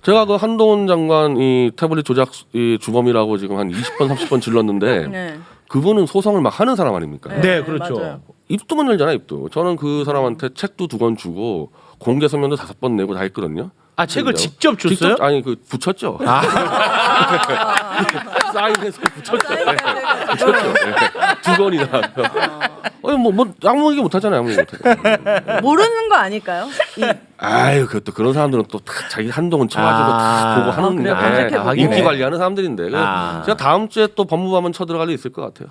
제가 그 한동훈 장관 이 태블릿 조작 이 주범이라고 지금 한 20번 30번 질렀는데 네. 그분은 소송을 막 하는 사람 아닙니까? 네, 그렇죠. 맞아요. 입도 못 열잖아요, 입도. 저는 그 사람한테 책도 2권 주고 공개 서면도 5번 내고 다 했거든요. 책을 직접 줬어요? 직접, 아니 그 붙였죠. 사인해서 붙였죠. 네. 붙였죠. 네. 2권이나. 뭐 아무 얘기 못 하잖아요, 아무 얘기 못 하잖아요. 모르는 거 아닐까요? 아유, 그것도 그런 사람들은 또 다 자기 한동훈 쳐가지고 다 보고 하는데 그래요? 검색해보고. 인기 관리하는 사람들인데 제가 다음 주에 또 법무부하면 쳐들어갈 일 있을 것 같아요.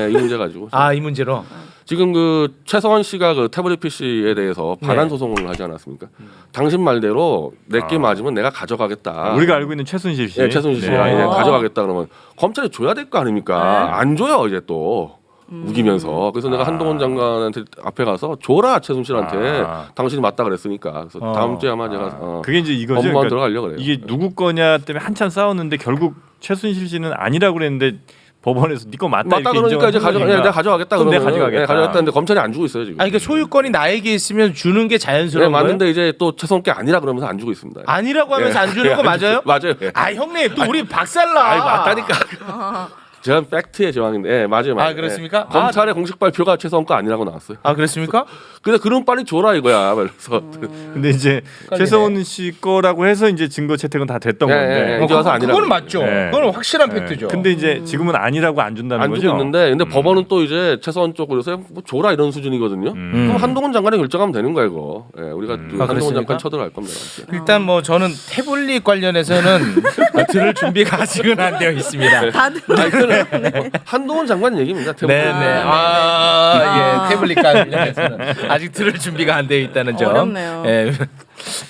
이 문제 가지고. 이 문제로. 지금 그 최성원 씨가 그 태블릿 PC에 대해서 반환 소송을 하지 않았습니까? 당신 말대로 내게 맞으면 내가 가져가겠다. 우리가 알고 있는 최순실 씨. 네, 최순실 씨가 네. 이제 가져가겠다 그러면 검찰이 줘야 될 거 아닙니까? 안 줘요 이제 또. 우기면서 그래서 내가 한동훈 장관한테 앞에 가서 줘라 최순실한테 당신이 맞다 그랬으니까 그래서 다음 주에 아마 제가 그게 이제 이거죠. 법무관 들어가려고 그래요. 이게 누구 거냐 때문에 한참 싸웠는데 결국 최순실 씨는 아니라고 그랬는데 법원에서 네 거 맞다 이렇게 그러니까 이제 내가 가져가겠다 그럼 그러면 내가 가져가겠다. 가져가겠다는데 검찰이 안 주고 있어요 지금. 그러니까 소유권이 나에게 있으면 주는 게 자연스러운 거예요? 맞는데 이제 또 최성원 게 아니라 그러면서 안 주고 있습니다. 아니라고 하면서 안 주는 거 맞아요? 맞아요. 형님 또 우리 박살나. 맞다니까. 제가 팩트의 제왕인데 맞아요. 그렇습니까? 검찰의 공식 발표가 최성원 거 아니라고 나왔어요. 그렇습니까? 근데 그럼 빨리 줘라 이거야. 그래서 근데 이제 최성원 씨 거라고 해서 이제 증거 채택은 다 됐던 건데. 이제 와서 아니라고. 그거는 맞죠. 네. 그건 확실한 팩트죠. 근데 이제 지금은 아니라고 안 준다는 안 거죠. 주고 있는데 근데 법원은 또 이제 최성원 쪽으로서 뭐 줘라 이런 수준이거든요. 그럼 한동훈 장관이 결정하면 되는 거야 이거. 우리가 한동훈 그렇습니까? 장관 쳐들어갈 겁니다. 일단 뭐 저는 태블릿 관련해서는 들을 준비가 아직은 안 되어 있습니다. 다들 한동훈 장관 얘기입니다. 네네. 태블릿 관련해서는 아직 들을 준비가 안 되어 있다는 점. 어렵네요.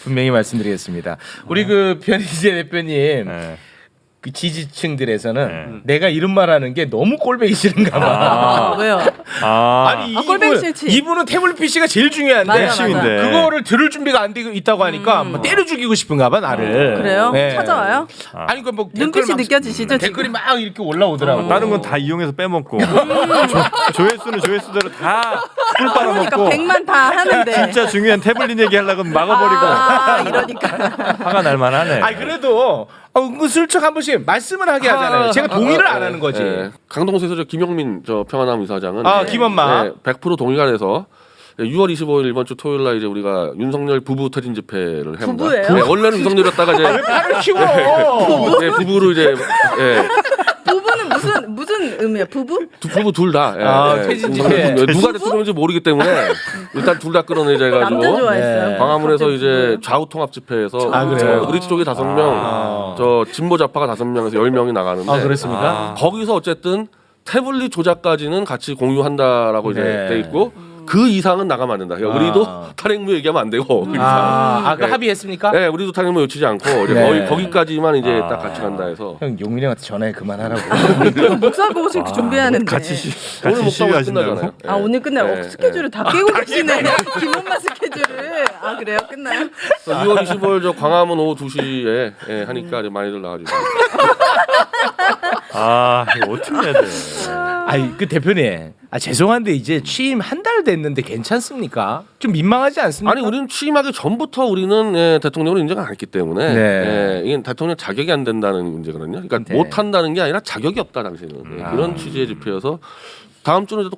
분명히 말씀드리겠습니다. 우리 그 변희재 대표님. 네. 그 지지층들에서는 내가 이런 말하는 게 너무 꼴보기 싫은가 봐. 왜요? 아니 꼴보기 싫지. 이분은 태블릿 PC가 제일 중요한데 맞아, 핵심인데. 그거를 들을 준비가 안 되고 있다고 하니까 뭐 때려 죽이고 싶은가 봐 나를. 그래요? 네. 찾아와요? 아니 그뭐 눈빛이 느껴지시죠? 댓글이 막 이렇게 올라오더라고. 다른 건 다 이용해서 빼먹고 조회수는 조회수대로 다 꿀 그러니까 빨아먹고 100만 다 하는데. 진짜 중요한 태블릿 얘기하려고 막아버리고 이러니까. 화가 날 만하네. 그래도 은근슬쩍 한 번씩 말씀을 하게 하잖아요. 제가 동의를 안 하는 거지. 강동수에서 저 김영민 저 평화남 이사장은 김엄마 100% 동의가 돼서 6월 25일 이번 주 토요일 날 이제 우리가 윤석열 부부 터진 집회를 합니다. 부부예요? 네, 원래는 윤석열이었다가 이제 팔을 키워. 네, 부부로 이제 부부는 무슨 의미야? 부부? 부부 둘 다. 퇴진 집회. 누가 대통령인지 모르기 때문에 일단 둘 다 끌어내자 남자 해가지고 좋아했어요. 광화문에서 이제 좌우 통합 집회에서 그래요? 우리 쪽에 5명, 저 진보 좌파가 5명에서 10명이 나가는데 그렇습니까? 거기서 어쨌든 태블릿 조작까지는 같이 공유한다라고 이제 네. 돼 있고 그 이상은 나가면 안 된다. 우리도 탄핵무 얘기하면 안 되고. 그 이상. 그 합의했습니까? 네, 우리도 탄핵무 요치지 않고 이제 네. 거기까지만 이제 딱 같이 간다 해서. 형 용민이 형한테 전화해 그만하라고. 목사 보고 지금 준비하는데. 같이 오늘 같이 목사가 시위하신다고? 끝나잖아요. 아 오늘 끝나요? 네, 스케줄을 다 깨고 계시네. 김엄마 스케줄을. 아 그래요? 끝나요? 6월 25일 저 광화문 오후 2시에 하니까 이제 많이들 나가지고. 아 이거 어떻게 해야 돼? 아니 그 대표님, 죄송한데 이제 취임 한 달 됐는데 괜찮습니까? 좀 민망하지 않습니까? 아니 우리는 취임하기 전부터 우리는 대통령을 인정 안 했기 때문에 네. 이게 대통령 자격이 안 된다는 문제거든요. 그러니까 네. 못 한다는 게 아니라 자격이 없다 당시는 그런 취지의 집회여서 다음 주는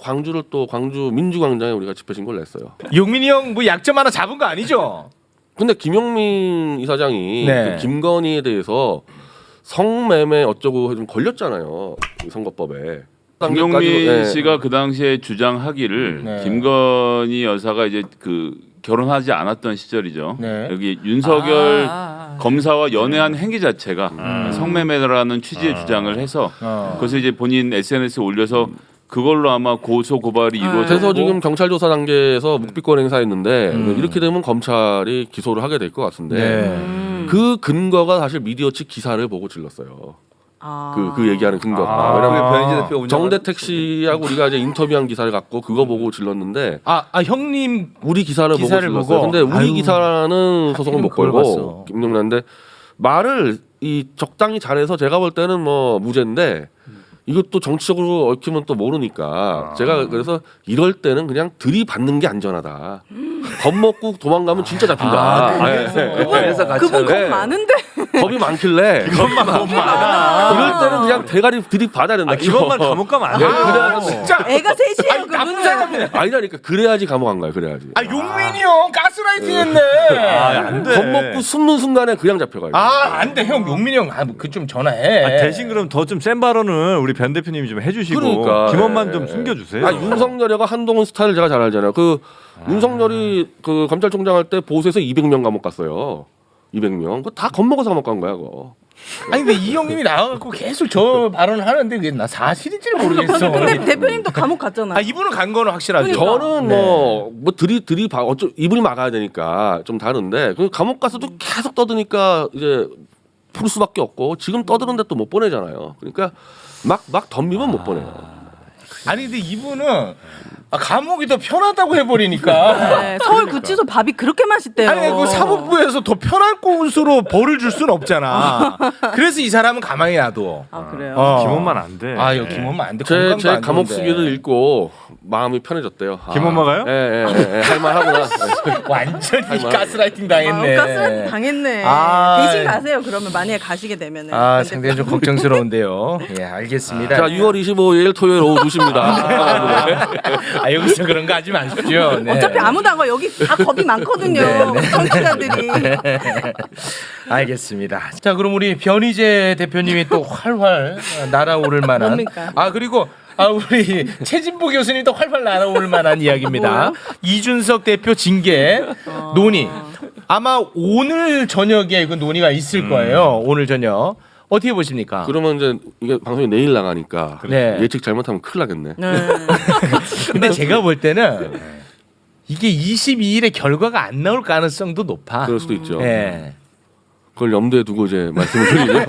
또 광주 민주광장에 우리가 집회 신고를 냈어요. 용민이 형 뭐 약점 하나 잡은 거 아니죠? 근데 김용민 이사장이 네. 그 김건희에 대해서 성매매 어쩌고 좀 걸렸잖아요. 이 선거법에. 김용민 네. 씨가 그 당시에 주장하기를 네. 김건희 여사가 이제 그 결혼하지 않았던 시절이죠. 네. 여기 윤석열 검사와 연애한 행위 자체가 성매매라는 취지의 주장을 해서 그것을 이제 본인 SNS에 올려서 그걸로 아마 고소 고발이 이루어졌고 그래서 지금 경찰 조사 단계에서 묵비권 행사했는데 이렇게 되면 검찰이 기소를 하게 될 것 같은데 네. 그 근거가 사실 미디어 측 기사를 보고 질렀어요. 그 얘기하는 근거가. 왜냐면 변희재 대표 정대택 씨하고 우리가 이제 인터뷰한 기사를 갖고 그거 보고 질렀는데 형님 우리 기사를 보고 기사를 질렀어요. 보고? 근데 우리 아유. 기사는 소송을 못 그걸 걸고 봤어. 김용민한테 말을 이 적당히 잘해서 제가 볼 때는 뭐 무죄인데 이것도 정치적으로 얽히면 또 모르니까 제가 그래서 이럴 때는 그냥 들이받는 게 안전하다. 겁먹고 도망가면 진짜 잡힌다. 그래서 같이 그분 겁 네. 많은데. 겁이 많길래 너무 많아. 이럴 때는 그냥 대가리 들이받아야 된다. 기본만 감옥 가면 안 돼. 진짜 애가 셋이에요 그분은. 아니라니까 그래야지 감옥 안 가요. 그래야지. 용민이 형 가스라이팅 했네. 안 돼. 겁먹고 숨는 순간에 그냥 잡혀가요. 안 돼 형 용민이 형 그 좀 전화해. 대신 그럼 더 좀 센 발언을 우리 변 대표님이 좀 해주시고 그러니까. 김원만 좀 숨겨주세요. 윤석열이가 한동훈 스타일 제가 잘 알잖아요. 윤석열이 그 검찰총장 할 때 보수에서 200명 감옥 갔어요. 200명. 그거 다 겁먹어서 감옥 간 거야, 그거. 아니 근데 이 형님이 나와갖고 계속 저 발언을 하는데 그게 나 사실인지 모르겠어. 근데 대표님도 감옥 갔잖아요. 이분은 간 거는 확실하죠. 저는 뭐 들이봐 입을 막아야 되니까 좀 다른데 그 감옥 가서도 계속 떠드니까 이제 풀 수밖에 없고 지금 떠드는데 또 못 보내잖아요. 그러니까 막 덤비면 못 보내요. 아니 근데 이분은 감옥이 더 편하다고 해버리니까. 네, 서울 구치소 밥이 그렇게 맛있대요. 아니 그 사법부에서 더 편한 곳으로 벌을 줄 수는 없잖아. 그래서 이 사람은 가만히 놔둬. 아 그래요? 김원만 안 돼. 이거 김원만 안 돼. 제 건강도 안 감옥 좋은데. 수기를 읽고 마음이 편해졌대요. 김원마가요? 예, 할만하구나. 완전히 할만. 가스라이팅 당했네. 가스라이팅 당했네. 대신 가세요. 그러면 만약에 가시게 되면은. 상당히 좀 걱정스러운데요. 예, 알겠습니다. 자, 6월 25일 토요일 오후 2시입니다. 여기서 그런 거 하지 마십시오. 네. 어차피 아무도 안 가. 여기 다 겁이 많거든요. 정치자들이. 알겠습니다. 자, 그럼 우리 변희재 대표님이 또 활활 날아오를 만한. 뭡니까? 그리고 우리 최진보 교수님도 활활 날아올 만한 이야기입니다. 뭐요? 이준석 대표 징계 논의. 아마 오늘 저녁에 그 논의가 있을 거예요. 오늘 저녁. 어떻게 보십니까? 그러면 이제 이게 방송이 내일 나가니까 네. 예측 잘못하면 큰일 나겠네. 네. 근데 제가 볼 때는 이게 22일에 결과가 안 나올 가능성도 높아. 그럴 수도 있죠. 네. 그걸 염두에 두고 이제 말씀을 드리면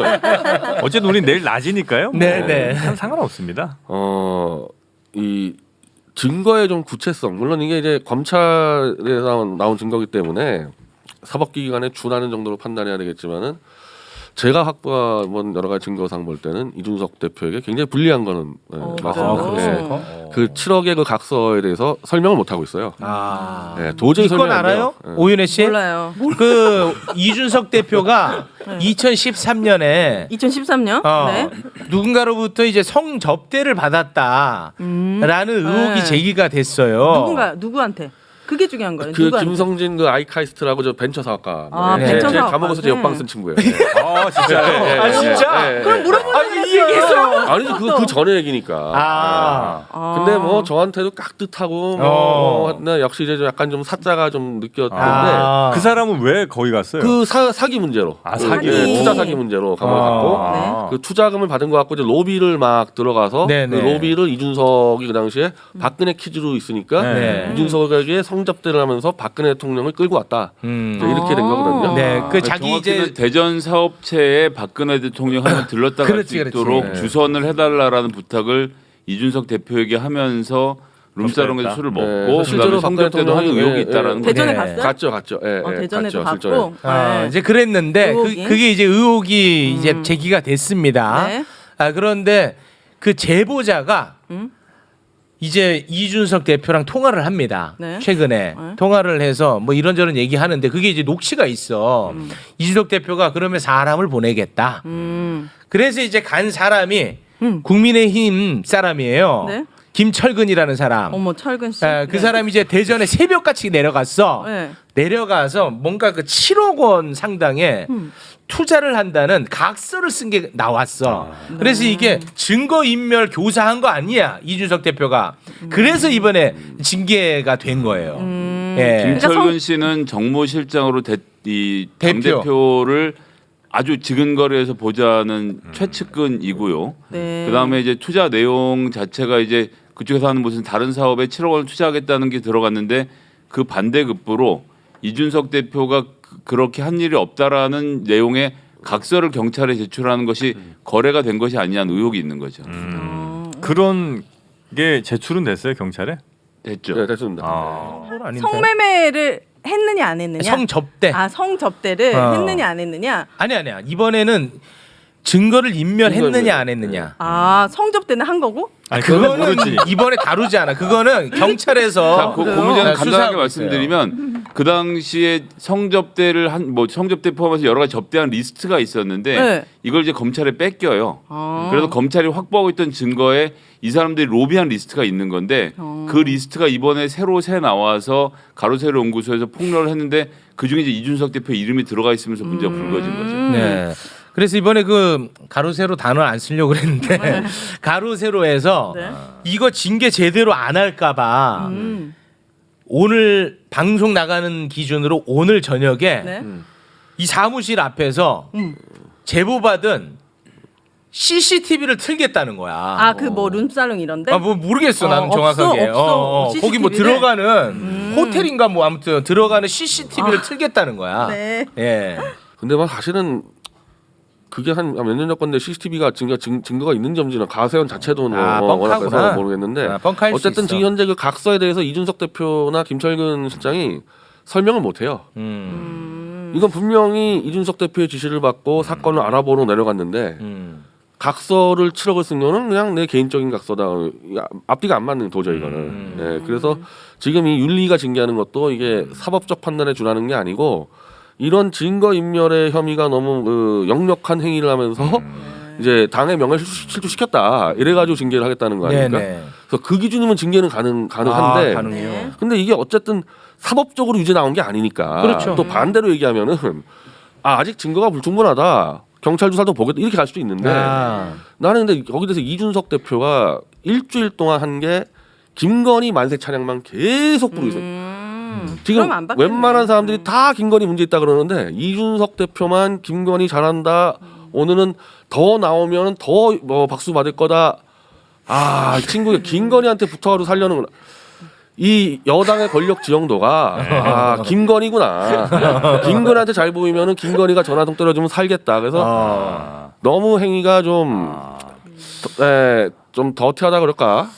어쨌든 우리 내일 낮이니까요. 네. 상관없습니다. 이 증거의 좀 구체성 물론 이게 이제 검찰에서 나온 증거이기 때문에 사법기관에 준하는 정도로 판단해야 되겠지만은 제가 확보한 여러 가지 증거상 볼 때는 이준석 대표에게 굉장히 불리한 거는 맞습니다. 그래요? 그 7억의 그 각서에 대해서 설명을 못 하고 있어요. 도저히 이건 설명 안 돼요. 알아요? 네. 오윤혜 씨? 몰라요. 그 이준석 대표가 2013년에 2013년? 네. 누군가로부터 이제 성접대를 받았다라는 의혹이 네. 제기가 됐어요. 누구한테? 그게 중요한 거예요. 그 누가 김성진 그 아이카이스트라고 저 벤처 사업가. 아, 네. 벤처 제 사업가. 감옥에서 제 옆방 쓴 친구예요. 아 진짜요? 아, 진짜? 그럼 물어보는 이 얘기했어? 아니죠 그 전에 얘기니까. 근데 뭐 저한테도 깍듯하고 뭐 역시 이제 좀 약간 좀 사자가 좀 느꼈는데 그 사람은 왜 거기 갔어요? 그 사기 문제로 사기. 네, 투자 사기 문제로 감옥에 갔고 그 투자금을 받은 거 갖고 이제 로비를 막 들어가서 그 로비를 이준석이 그 당시에 박근혜 퀴즈로 있으니까 이준석에게 성접대를 하면서 박근혜 대통령을 끌고 왔다. 이렇게 된 거거든요. 네, 그 자기 정확히는 이제 대전 사업체에 박근혜 대통령 한번 들렀다 갈 수 그렇지. 있도록 네. 주선을 해달라는 부탁을 이준석 대표에게 하면서 룸사롱에서 술을 먹고 네, 실제로 그다음에 성접대도 한 의혹이 있다라는 대전에 네. 갔어요? 갔죠. 예, 대전에도 갔죠, 실제로. 갔고. 네. 이제 그랬는데 의혹이? 그게 이제 의혹이 이제 제기가 됐습니다. 네. 그런데 그 제보자가 이제 이준석 대표랑 통화를 합니다. 네. 최근에 통화를 해서 뭐 이런저런 얘기하는데 그게 이제 녹취가 있어. 이준석 대표가 그러면 사람을 보내겠다. 그래서 이제 간 사람이 국민의힘 사람이에요. 네. 김철근이라는 사람. 어머 철근 씨. 그 사람이 이제 대전에 새벽같이 내려갔어. 네. 내려가서 뭔가 그 7억 원 상당의 투자를 한다는 각서를 쓴 게 나왔어. 그래서 이게 증거 인멸 교사한 거 아니야 이준석 대표가. 그래서 이번에 징계가 된 거예요. 예. 김철근 씨는 정무실장으로 이 당대표를 아주 지근거리에서 보자는 최측근이고요. 네. 그다음에 이제 투자 내용 자체가 이제 그쪽에서 하는 무슨 다른 사업에 7억 원을 투자하겠다는 게 들어갔는데 그 반대급부로 이준석 대표가 그렇게 한 일이 없다라는 내용의 각서를 경찰에 제출하는 것이 거래가 된 것이 아니냐는 의혹이 있는 거죠. 그런 게 제출은 됐어요 경찰에? 됐죠. 네, 됐습니다. 성매매를 했느냐 안 했느냐? 성접대. 성접대를 했느냐 안 했느냐? 아니야. 이번에는 증거를 인멸했느냐 안 했느냐. 성접대는 한 거고? 아니 그건 그거는 모르지. 이번에 다루지 않아. 그거는 자, 경찰에서 고문장은 간단하게 수사하고 말씀드리면 그 당시에 성접대를 성접대 포함해서 여러 가지 접대한 리스트가 있었는데 네. 이걸 이제 검찰에 뺏겨요. 그래서 검찰이 확보하고 있던 증거에 이 사람들이 로비한 리스트가 있는 건데 그 리스트가 이번에 새로 나와서 가로세로 연구소에서 폭로를 했는데 그 중에 이제 이준석 대표 이름이 들어가 있으면서 문제가 불거진 거죠. 네. 그래서 이번에 그 가로세로 단어 안 쓰려고 그랬는데 가로세로에서 이거 징계 제대로 안 할까봐 오늘 방송 나가는 기준으로 오늘 저녁에 네. 이 사무실 앞에서 제보받은 CCTV를 틀겠다는 거야. 그 뭐 룸살롱 이런데? 뭐 모르겠어 나는 정확하게. 없어. 거기 뭐 CCTV 를? 들어가는 호텔인가 뭐 아무튼 들어가는 CCTV를 틀겠다는 거야. 네. 예. 근데 막 사실은 그게 한 몇 년 전 건데 CCTV가 증거가 있는지 없는지는 가세현 자체도 워낙 뻥카구나. 해서 모르겠는데 뻥카일 수 어쨌든 있어. 지금 현재 그 각서에 대해서 이준석 대표나 김철근 실장이 설명을 못 해요. 이건 분명히 이준석 대표의 지시를 받고 사건을 알아보러 내려갔는데 각서를 7억을 쓴 거는 그냥 내 개인적인 각서다. 앞뒤가 안 맞는 도저히 이거는. 네, 그래서 지금 이 윤리가 징계하는 것도 이게 사법적 판단에 준하는 게 아니고 이런 증거 인멸의 혐의가 너무 역력한 행위를 하면서 이제 당의 명예를 실추시켰다. 이래가지고 징계를 하겠다는 거 아닙니까? 네네. 그래서 그 기준이면 징계는 가능한데. 가능해요. 근데 이게 어쨌든 사법적으로 유죄 나온 게 아니니까. 그렇죠. 또 반대로 얘기하면은 아직 증거가 불충분하다. 경찰 조사도 보겠다. 이렇게 갈 수도 있는데 나는 근데 거기 대해서 이준석 대표가 일주일 동안 한 게 김건희 만세 차량만 계속 부르고 있어요. 지금 그럼 안 받겠네. 웬만한 사람들이 다 김건희 문제 있다 그러는데 이준석 대표만 김건희 잘한다. 오늘은 더 나오면 더 뭐 박수 받을 거다. 이 친구가 김건희한테 붙어가지고 살려는구나. 이 여당의 권력 지형도가 김건희구나. 김건희한테 잘 보이면은 김건희가 전화통 때려주면 살겠다. 그래서 너무 행위가 좀 더티하다 그럴까?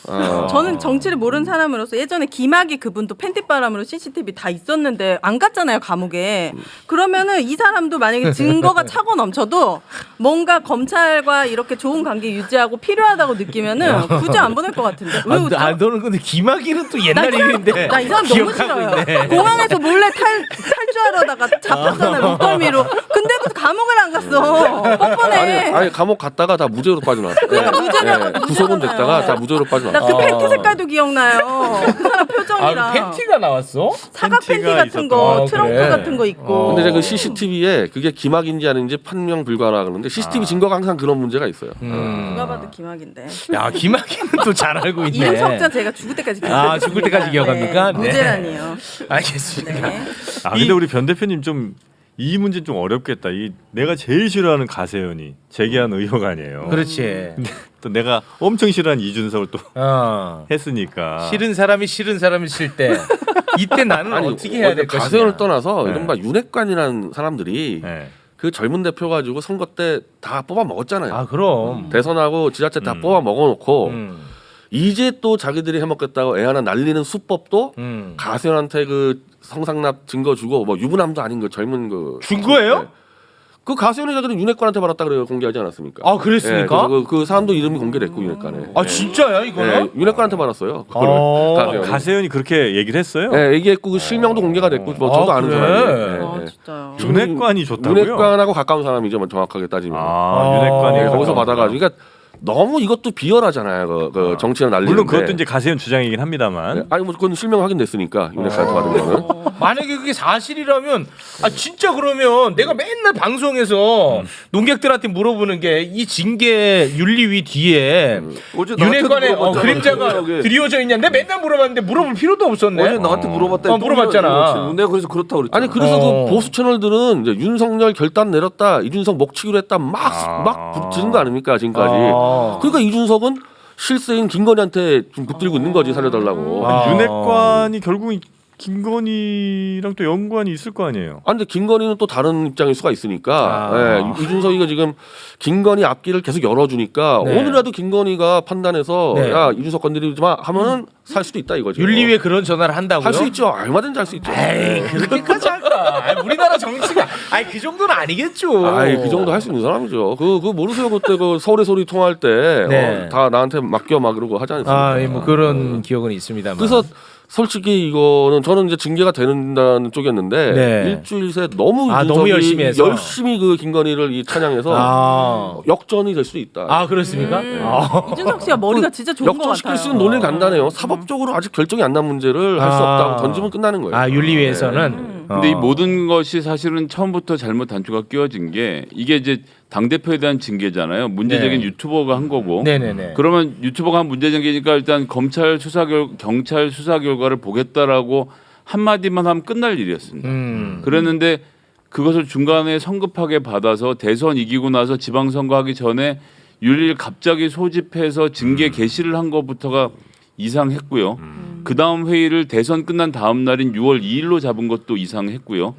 저는 정치를 모르는 사람으로서 예전에 김학의 그분도 팬티바람으로 CCTV 다 있었는데 안 갔잖아요 감옥에. 그러면은 이 사람도 만약에 증거가 차고 넘쳐도 뭔가 검찰과 이렇게 좋은 관계 유지하고 필요하다고 느끼면은 굳이 안 보낼 것 같은데. 왜 웃죠? 너는 근데 김학의는 또 옛날 일인데. 나 이 사람 너무 기억하고 싫어요. 있네. 공항에서 몰래 탈주하려다가 잡혔잖아요 목덜미로. 근데도 감옥을 안 갔어. 뻔뻔해. 아니 감옥 갔다가 다 무죄로 빠져나왔어요. 구속은 됐다가 다 무죄로 나 빠져나왔어요. 그 팬티 색깔도 기억나요. 그 사람 표정이랑. 팬티가 나왔어? 사각 팬티 팬티가 같은 거, 있었던- 트렁크 그래. 같은 거 있고. 근데 제가 그 CCTV에 그게 기막인지 아닌지 판명 불가라 그러는데 CCTV 증거가 항상 그런 문제가 있어요. 누가 봐도 기막인데. 야 김학이는 또 잘 알고 있네. 이윤석자 제가 죽을 때까지 아, 죽을 때까지 기억합니까? 네. 무죄라니요. 알겠습니다. 네. 근데 우리 변 대표님 좀 이 문제 좀 어렵겠다. 이 내가 제일 싫어하는 가세현이 제기한 의혹 아니에요. 그렇지. 근데 또 내가 엄청 싫어하는 이준석을 또 했으니까. 싫은 사람이 싫을 때 이때 나는 어떻게 해야 될 것이냐. 가세현을 떠나서 네. 이른바 윤핵관이라는 사람들이 네. 그 젊은 대표 가지고 선거 때 다 뽑아 먹었잖아요. 아 그럼. 대선하고 지자체 다 뽑아 먹어놓고 이제 또 자기들이 해먹겠다고 애 하나 날리는 수법도 가세현한테 그 성상납 증거 주고 뭐 유부남도 아닌 그 젊은 그 준 거예요? 네. 그 가세현이 자기는 윤핵관한테 받았다 그래요. 공개하지 않았습니까? 아 그랬습니까? 그래서 그 사람도 이름이 공개됐고 윤핵관에. 아 진짜야 이거는? 윤핵관한테 받았어요. 그거를 가세현이. 가세현이 그렇게 얘기를 했어요? 네, 얘기했고 그 실명도 공개가 됐고 뭐 저도 아는 그래? 사람이에요. 아 네, 네. 진짜요. 윤핵관이 좋다고요? 윤핵관하고 가까운 사람이죠, 뭐 정확하게 따지면. 윤핵관이 네, 거기서 받아가지고 그러니까 너무 이것도 비열하잖아요. 그 정치랑 날리는데. 물론 그것도 이제 가세현 주장이긴 합니다만. 네, 아니 뭐 그건 실명 확인됐으니까 윤핵관한테 받은 거는. 만약에 그게 사실이라면 아 진짜 그러면 내가 맨날 방송에서 논객들한테 물어보는 게 이 징계 윤리위 뒤에 어제 나한테 윤핵관의 물어봤잖아. 그림자가 여기. 드리워져 있냐는데 맨날 물어봤는데 물어볼 필요도 없었네. 어제 나한테 물어봤다. 물어봤잖아. 내가 그래서 그렇다고 그랬잖아. 아니 그래서 그 보수 채널들은 이제 윤석열 결단 내렸다, 이준석 먹치기로 했다 막 붙이는 거 아닙니까 지금까지. 그러니까 이준석은 실세인 김건희한테 좀 붙들고 있는 거지 살려달라고. 윤핵관이 결국 김건희랑 또 연관이 있을 거 아니에요. 아 근데 김건희는 또 다른 입장일 수가 있으니까 이준석이가 지금 김건희 앞길을 계속 열어주니까 네. 오늘이라도 김건희가 판단해서 네. 야 이준석 건드리지 마 하면은 살 수도 있다 이거죠. 윤리위에 그런 전화를 한다고요? 할 수 있죠. 얼마든지 할 수 있죠. 에이 그렇게까지 할까? 아이, 우리나라 정치가 아이 그 정도는 아니겠죠. 아이 그 정도 할 수 있는 사람이죠. 그 모르세요 그때 그 서울의 소리 통화할 때 네. 다 나한테 맡겨 막 그러고 하지 않습니까? 아, 뭐 그런 기억은 있습니다만. 그래서 솔직히 이거는 저는 이제 징계가 된다는 쪽이었는데 네. 일주일 새 너무 아, 이준석이 너무 열심히 해서. 열심히 그 김건희를 이 찬양해서 역전이 될 수도 있다. 아 그렇습니까? 이준석 씨가 머리가 진짜 좋은 것 역전시킬 같아요. 수 있는 논리는 간단해요. 사법적으로 아직 결정이 안 난 문제를 할 수 없다고 던지면 끝나는 거예요. 아 윤리위에서는. 근데 이 모든 것이 사실은 처음부터 잘못 단추가 끼워진 게 이게 이제 당 대표에 대한 징계잖아요. 문제적인 네. 유튜버가 한 거고. 네네네. 그러면 유튜버가 한 문제 징계니까 일단 경찰 수사 결과를 보겠다라고 한 마디만 하면 끝날 일이었습니다. 그랬는데 그것을 중간에 성급하게 받아서 대선 이기고 나서 지방선거 하기 전에 윤리를 갑자기 소집해서 징계 개시를 한 것부터가 이상했고요. 그 다음 회의를 대선 끝난 다음 날인 6월 2일로 잡은 것도 이상했고요.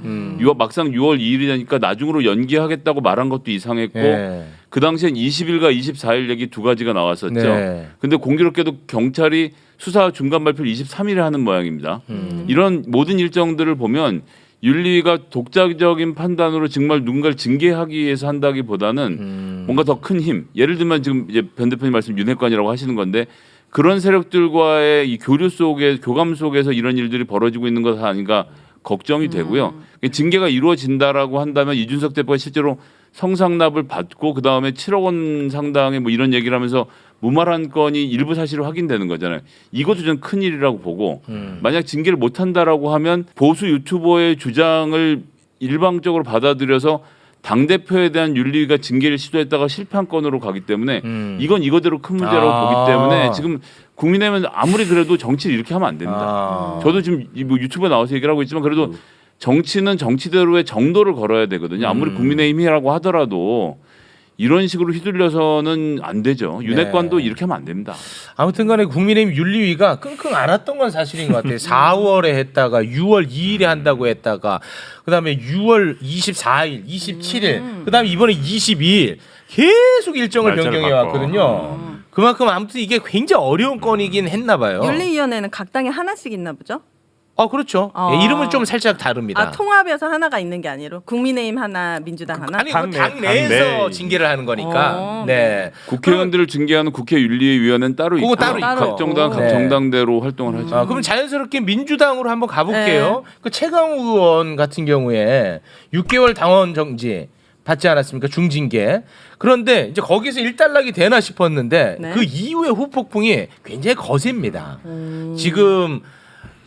막상 6월 2일이니까 나중으로 연기하겠다고 말한 것도 이상했고 네. 그 당시엔 20일과 24일 얘기 두 가지가 나왔었죠. 네. 근데 공교롭게도 경찰이 수사 중간 발표를 23일에 하는 모양입니다. 이런 모든 일정들을 보면 윤리위가 독자적인 판단으로 정말 누군가를 징계하기 위해서 한다기보다는 뭔가 더 큰 힘. 예를 들면 지금 이제 변 대표님 말씀 윤핵관이라고 하시는 건데 그런 세력들과의 이 교감 속에서 이런 일들이 벌어지고 있는 것 아닌가 걱정이 되고요. 징계가 이루어진다라고 한다면 이준석 대표가 실제로 성상납을 받고 그 다음에 7억 원 상당의 뭐 이런 얘기를 하면서 무말한 건이 일부 사실로 확인되는 거잖아요. 이것도 좀 큰 일이라고 보고 만약 징계를 못 한다라고 하면 보수 유튜버의 주장을 일방적으로 받아들여서 당 대표에 대한 윤리위가 징계를 시도했다가 실패한 건으로 가기 때문에 이건 이거대로 큰 문제라고 보기 때문에 지금 국민의힘은 아무리 그래도 정치를 이렇게 하면 안 됩니다. 저도 지금 뭐 유튜브에 나와서 얘기를 하고 있지만 그래도 정치는 정치대로의 정도를 걸어야 되거든요. 아무리 국민의힘이라고 하더라도 이런 식으로 휘둘려서는 안 되죠. 윤핵관도 이렇게 하면 안 됩니다. 아무튼 간에 국민의힘 윤리위가 끙끙 앓았던 건 사실인 것 같아요. 4월에 했다가 6월 2일에 한다고 했다가 그다음에 6월 24일, 27일, 그다음에 이번에 22일 계속 일정을 날짜를 변경해 바꿔. 왔거든요. 그만큼 아무튼 이게 굉장히 어려운 건이긴 했나 봐요. 윤리위원회는 각 당에 하나씩 있나 보죠? 그렇죠. 예, 이름은 좀 살짝 다릅니다. 아 통합해서 하나가 있는 게 아니라 국민의힘 하나, 민주당 하나. 아니 당 당 내, 내에서 당 내. 징계를 하는 거니까. 네. 국회의원들을 징계하는 국회윤리위원회는 따로 그거 있고 따로 각 있고. 정당 각 네. 정당대로 활동을 하죠. 그럼 자연스럽게 민주당으로 한번 가볼게요. 그 최강욱 의원 같은 경우에 6개월 당원 정지, 받지 않았습니까? 중징계. 그런데 이제 거기서 일단락이 되나 싶었는데 네. 그 이후의 후폭풍이 굉장히 거셉니다. 지금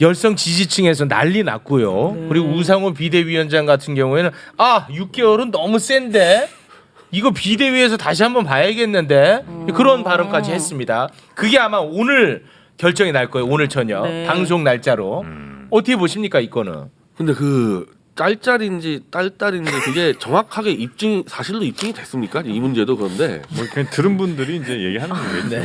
열성 지지층에서 난리 났고요. 네. 그리고 우상호 비대위원장 같은 경우에는 6개월은 너무 센데 이거 비대위에서 다시 한번 봐야겠는데 그런 발언까지 했습니다. 그게 아마 오늘 결정이 날 거예요. 오늘 저녁 네. 방송 날짜로. 어떻게 보십니까 이거는? 근데 그 딸딸인지 딸딸인지 그게 정확하게 사실로 입증이 됐습니까? 이 문제도 그런데. 뭐 그냥 들은 분들이 이제 얘기하는 거겠죠.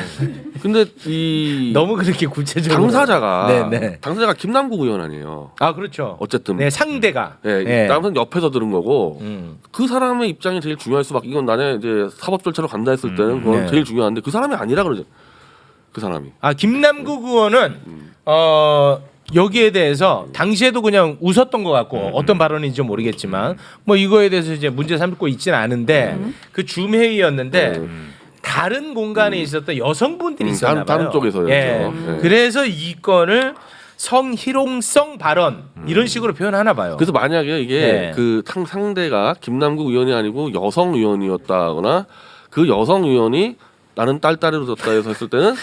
근데 이 너무 그렇게 구체적으로 당사자가 김남국 의원 아니에요. 아 그렇죠. 어쨌든 네 상대가. 네, 다른 옆에서 들은 거고 음. 그 사람의 입장이 제일 중요할 수밖에. 이건 나는 이제 사법 절차로 간다 했을 때는 그건 네. 제일 중요한데 그 사람이 아니라 그러죠. 그 사람이. 김남국 의원은 여기에 대해서 당시에도 그냥 웃었던 것 같고 어떤 발언인지 모르겠지만 뭐 이거에 대해서 이제 문제 삼고 있지는 않은데 그 줌 회의였는데 다른 공간에 있었던 여성분들이 있었나 봐요. 다른 쪽에서였죠. 예. 네. 그래서 이 건을 성희롱성 발언 이런 식으로 표현하나 봐요. 그래서 만약에 이게 네. 그 상대가 김남국 의원이 아니고 여성 의원이었다거나 그 여성 의원이 나는 딸딸이로 졌다 해서 했을 때는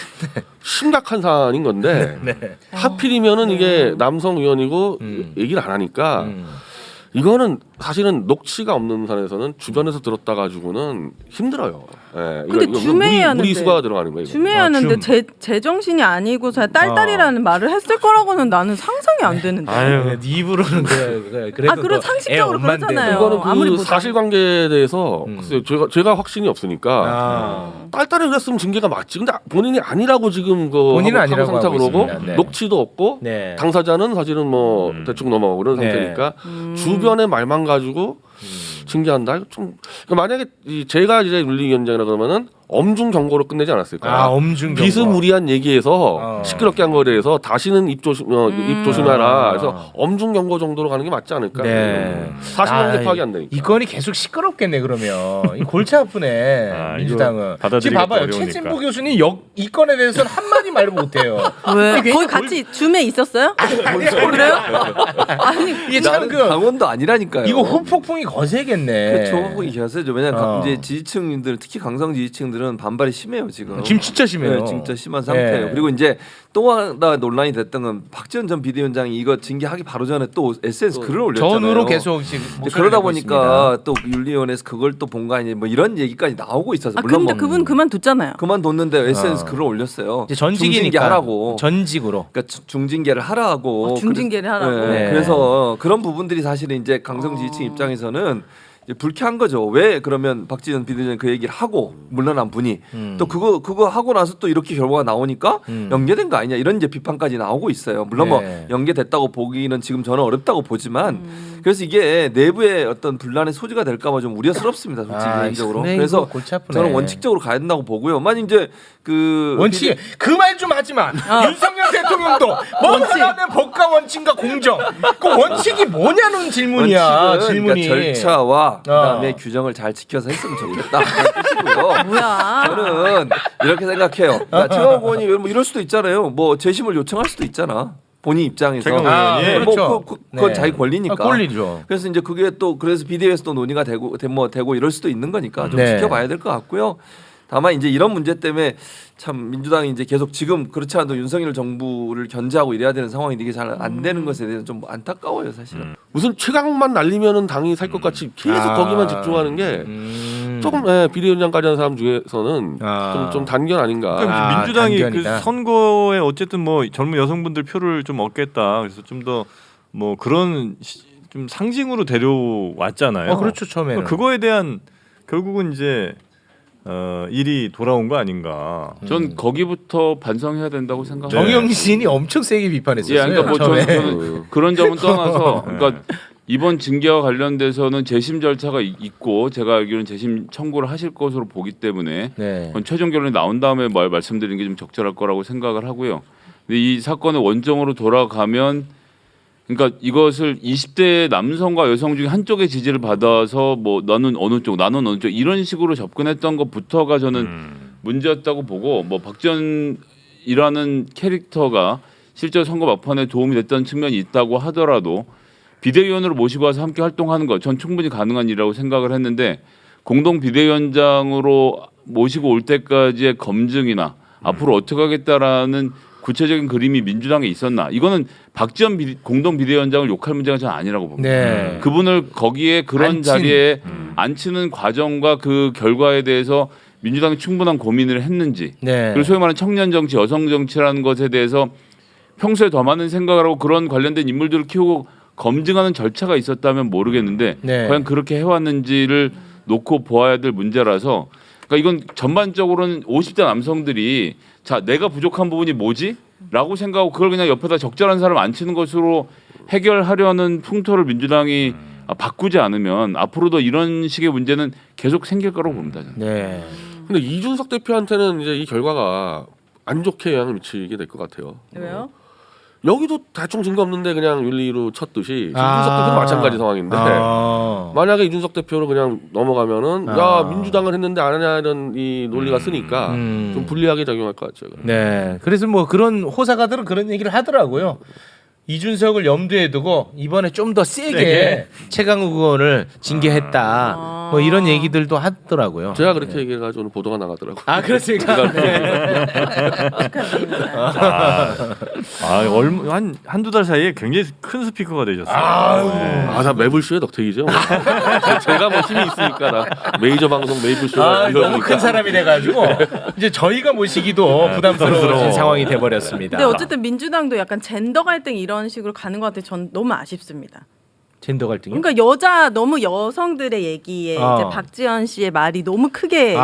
심각한 사안인 건데 하필이면은 이게 남성 의원이고 얘기를 안 하니까 이거는 사실은 녹취가 없는 선에서는 주변에서 들었다 가지고는 힘들어요. 예, 근데 줌회의하는데 무리수가 들어가는 거예요. 줌회의하는데 줌. 제정신이 아니고 딸딸이라는 말을 했을 거라고는 나는 상상이 안 되는데. 네 입으로는 그래도 그런 상식적으로 애 엄마인데도. 그러잖아요. 이거는 아무리 그 보자. 사실관계에 대해서 글쎄요, 제가 확신이 없으니까 아. 딸딸이 그랬으면 징계가 맞지. 근데 본인이 아니라고 지금 그 본인은 하고 아니라고 상탁 하고 그러고 있습니다. 네. 녹취도 없고 네. 당사자는 사실은 뭐 대충 넘어가고 그런 네. 상태니까 주변의 말만 가지고 징계한다. 이거 좀 만약에 제가 이제 윤리위원장이라 그러면은 엄중 경고를 끝내지 않았을까? 엄중 경고. 비스무리한 얘기에서 시끄럽게 한 거에 대해서 다시는 입 조심하라. 그래서 엄중 경고 정도로 가는 게 맞지 않을까? 네. 사실관계 파악이 안 되니까. 이 건이 계속 시끄럽겠네 그러면. 이 골치 아프네 민주당은. 이거 받아들이기가 지금 봐봐요. 어려우니까. 최진보 교수님 이 건에 대해서는 한 마디 말을 못해요. 왜? 괜히 거기 같이 줌에 있었어요? 그래요? 아니 이게 참 나는 강원도 아니라니까요. 이거 후폭풍이 거세겠네. 그 후폭풍이 개세죠. 왜냐면 어. 이제 지지층들 특히 강성 지지층들은 반발이 심해요 지금. 지금 진짜 심해요. 네, 진짜 심한 상태예요. 네. 그리고 이제 또 하나 논란이 됐던 건 박지원 전 비대위원장이 이거 징계하기 바로 전에 또 SNS 글을 올렸잖아요. 전으로 계속 지금 목소리를 그러다 내고 보니까 또 윤리위원회에서 그걸 또 본 거 아니냐 뭐 이런 얘기까지 나오고 있어서 물론 근데 뭐 그분 그만뒀잖아요. 그만뒀는데 SNS 글을 올렸어요. 이제 전직이니까 중징계하라고. 전직으로. 그러니까 중징계를 하라고. 중징계를 하라고. 네. 그래서 그런 부분들이 사실은 이제 강성 지지층 입장에서는 이제 불쾌한 거죠. 왜 그러면 박지원 비대위원장 그 얘기를 하고 물러난 분이 또 그거 하고 나서 또 이렇게 결과가 나오니까 연계된 거 아니냐 이런 이제 비판까지 나오고 있어요. 물론 네. 뭐 연계됐다고 보기는 지금 저는 어렵다고 보지만 그래서 이게 내부의 어떤 분란의 소지가 될까봐 좀 우려스럽습니다. 솔직히 개인적으로. 네, 그래서 이거 골치 아프네. 저는 원칙적으로 가야 된다고 보고요. 만약 이제 그 원칙 그 말 좀 하지 마. 윤석열 대통령도 뭐가 나면 법과 원칙과 공정. 그 원칙이 뭐냐는 질문이야. 원칙은 질문이. 그러니까 절차와 그다음에 규정을 잘 지켜서 했으면 좋겠다. 그런 뜻이고요. 뭐야? 저는 이렇게 생각해요. 그러니까 최강욱 의원이 뭐 이럴 수도 있잖아요. 뭐 재심을 요청할 수도 있잖아. 본인 입장에서. 최강욱 의원이? 뭐 그렇죠. 그건 네. 자기 권리니까. 권리죠. 그래서 이제 그게 또 그래서 비대위에서 또 논의가 되고 이럴 수도 있는 거니까 좀 네. 지켜봐야 될 것 같고요. 다만 이제 이런 문제 때문에 참 민주당이 이제 계속 지금 그렇지 않아도 윤석열 정부를 견제하고 이래야 되는 상황이 이게 잘 안 되는 것에 대해서 좀 안타까워요 사실은. 무슨 최강만 날리면은 당이 살 것 같이 계속 거기만 집중하는 게 조금 비대위원장까지 한 사람 중에서는 좀 단견 아닌가. 그러니까 민주당이 단견이다. 그 선거에 어쨌든 뭐 젊은 여성분들 표를 좀 얻겠다. 그래서 좀 더 뭐 그런 좀 상징으로 데려왔잖아요. 그렇죠 처음에는. 그거에 대한 결국은 이제 일이 돌아온 거 아닌가. 전 거기부터 반성해야 된다고 생각합니다. 정영진이 엄청 세게 비판했었어요. 예, 그러니까 뭐 처음에. 저는 그런 점은 떠나서 그러니까 이번 징계와 관련돼서는 재심 절차가 있고 제가 알기로는 재심 청구를 하실 것으로 보기 때문에 네. 그건 최종 결론이 나온 다음에 말씀드리는 게 좀 적절할 거라고 생각을 하고요. 근데 이 사건의 원정으로 돌아가면 그러니까 이것을 20대 남성과 여성 중에 한쪽의 지지를 받아서 뭐 나는 어느 쪽 나는 어느 쪽 이런 식으로 접근했던 것부터가 저는 문제였다고 보고 뭐 박지원이라는 캐릭터가 실제 선거 막판에 도움이 됐던 측면이 있다고 하더라도 비대위원으로 모시고 와서 함께 활동하는 것 전 충분히 가능한 일이라고 생각을 했는데 공동 비대위원장으로 모시고 올 때까지의 검증이나 앞으로 어떻게 하겠다라는 구체적인 그림이 민주당에 있었나? 이거는 박지원 공동 비대위원장을 욕할 문제가 저는 아니라고 봅니다. 네. 그분을 거기에 그런 앉힌. 자리에 앉히는 과정과 그 결과에 대해서 민주당이 충분한 고민을 했는지, 네. 그리고 소위 말하는 청년 정치, 여성 정치라는 것에 대해서 평소에 더 많은 생각을 하고 그런 관련된 인물들을 키우고 검증하는 절차가 있었다면 모르겠는데 네. 과연 그렇게 해왔는지를 놓고 보아야 될 문제라서, 그러니까 이건 전반적으로는 50대 남성들이 자 내가 부족한 부분이 뭐지? 라고 생각하고 그걸 그냥 옆에다 적절한 사람 앉히는 것으로 해결하려는 풍토를 민주당이 바꾸지 않으면 앞으로도 이런 식의 문제는 계속 생길 거라고 봅니다. 저는. 네. 근데 이준석 대표한테는 이제 이 결과가 안 좋게 영향을 미치게 될 것 같아요. 왜요? 여기도 대충 증거 없는데 그냥 윤리로 쳤듯이 아. 이준석 대표도 마찬가지 상황인데 만약에 이준석 대표로 그냥 넘어가면은 야 민주당을 했는데 안 하냐 이런 이 논리가 쓰니까 좀 불리하게 작용할 것 같죠. 네. 그래서 뭐 그런 호사가들은 그런 얘기를 하더라고요. 이준석을 염두에 두고 이번에 좀 더 세게 최강욱 의원을 징계했다. 뭐 이런 얘기들도 하더라고요. 제가 그렇게 얘기해가지고 오늘 보도가 나가더라고요. 아 그렇습니까? 네. 한두 달 사이에 굉장히 큰 스피커가 되셨어요. 나 매불쇼의 덕택이죠. 제가 뭐 힘이 있으니까 나 메이저 방송 매불쇼 너무 큰 사람이 돼가지고 이제 저희가 모시기도 부담스러운 상황이 돼버렸습니다. 근데 어쨌든 민주당도 약간 젠더 갈등 이런 식으로 가는 것 같아요. 전 너무 아쉽습니다. 젠더 갈등이? 그러니까 너무 여성들의 얘기에 이제 박지원 씨의 말이 너무 크게 이제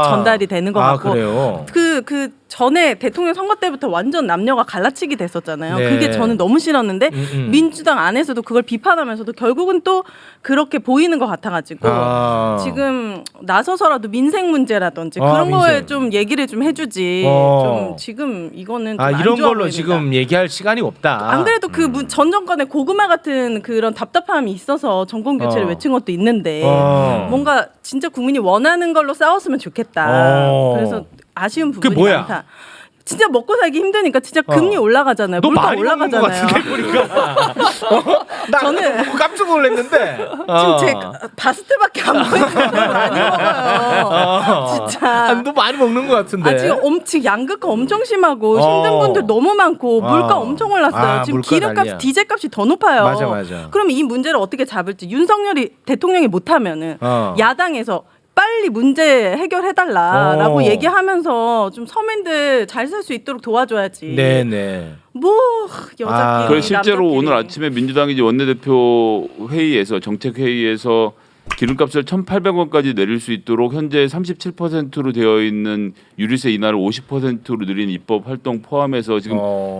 전달이 되는 것 같고 그래요? 그 전에 대통령 선거 때부터 완전 남녀가 갈라치기 됐었잖아요. 네. 그게 저는 너무 싫었는데 민주당 안에서도 그걸 비판하면서도 결국은 또 그렇게 보이는 것 같아가지고 지금 나서서라도 민생 문제라든지 그런 민생. 거에 좀 얘기를 좀 해주지. 좀 지금 이거는 좀 안 이런 좋아 걸로 보입니다. 지금 얘기할 시간이 없다. 안 그래도 전 정권에 고구마 같은 그런 답답함이 있어서 정권 교체를 외친 것도 있는데 뭔가 진짜 국민이 원하는 걸로 싸웠으면 좋겠다. 그래서 아쉬운 부분이 뭐야? 많다. 진짜 먹고 살기 힘드니까 진짜 금리 올라가잖아요. 너 물가 많이 먹는 것 올라가잖아요. 같은데 보니까. 나 저는 깜짝 놀랐는데. 지금 제 바스트밖에 안 보이는데 많이 먹어요. 진짜. 너 많이 먹는 것 같은데. 지금 양극화 엄청 심하고 힘든 분들 너무 많고 물가 엄청 올랐어요. 지금 물가 기름값, 난리야. 디젤값이 더 높아요. 맞아. 그럼 이 문제를 어떻게 잡을지 윤석열이 대통령이 못하면은 야당에서 빨리 문제 해결해달라라고 얘기하면서 좀 서민들 잘 살 수 있도록 도와줘야지. 네네. 뭐 여자끼리 그래서 실제로 남자끼리. 오늘 아침에 민주당이 이제 원내대표 회의에서 정책 회의에서 기름값을 1,800원까지 내릴 수 있도록 현재 37%로 되어 있는 유류세 인하를 50%로 늘린 입법 활동 포함해서 지금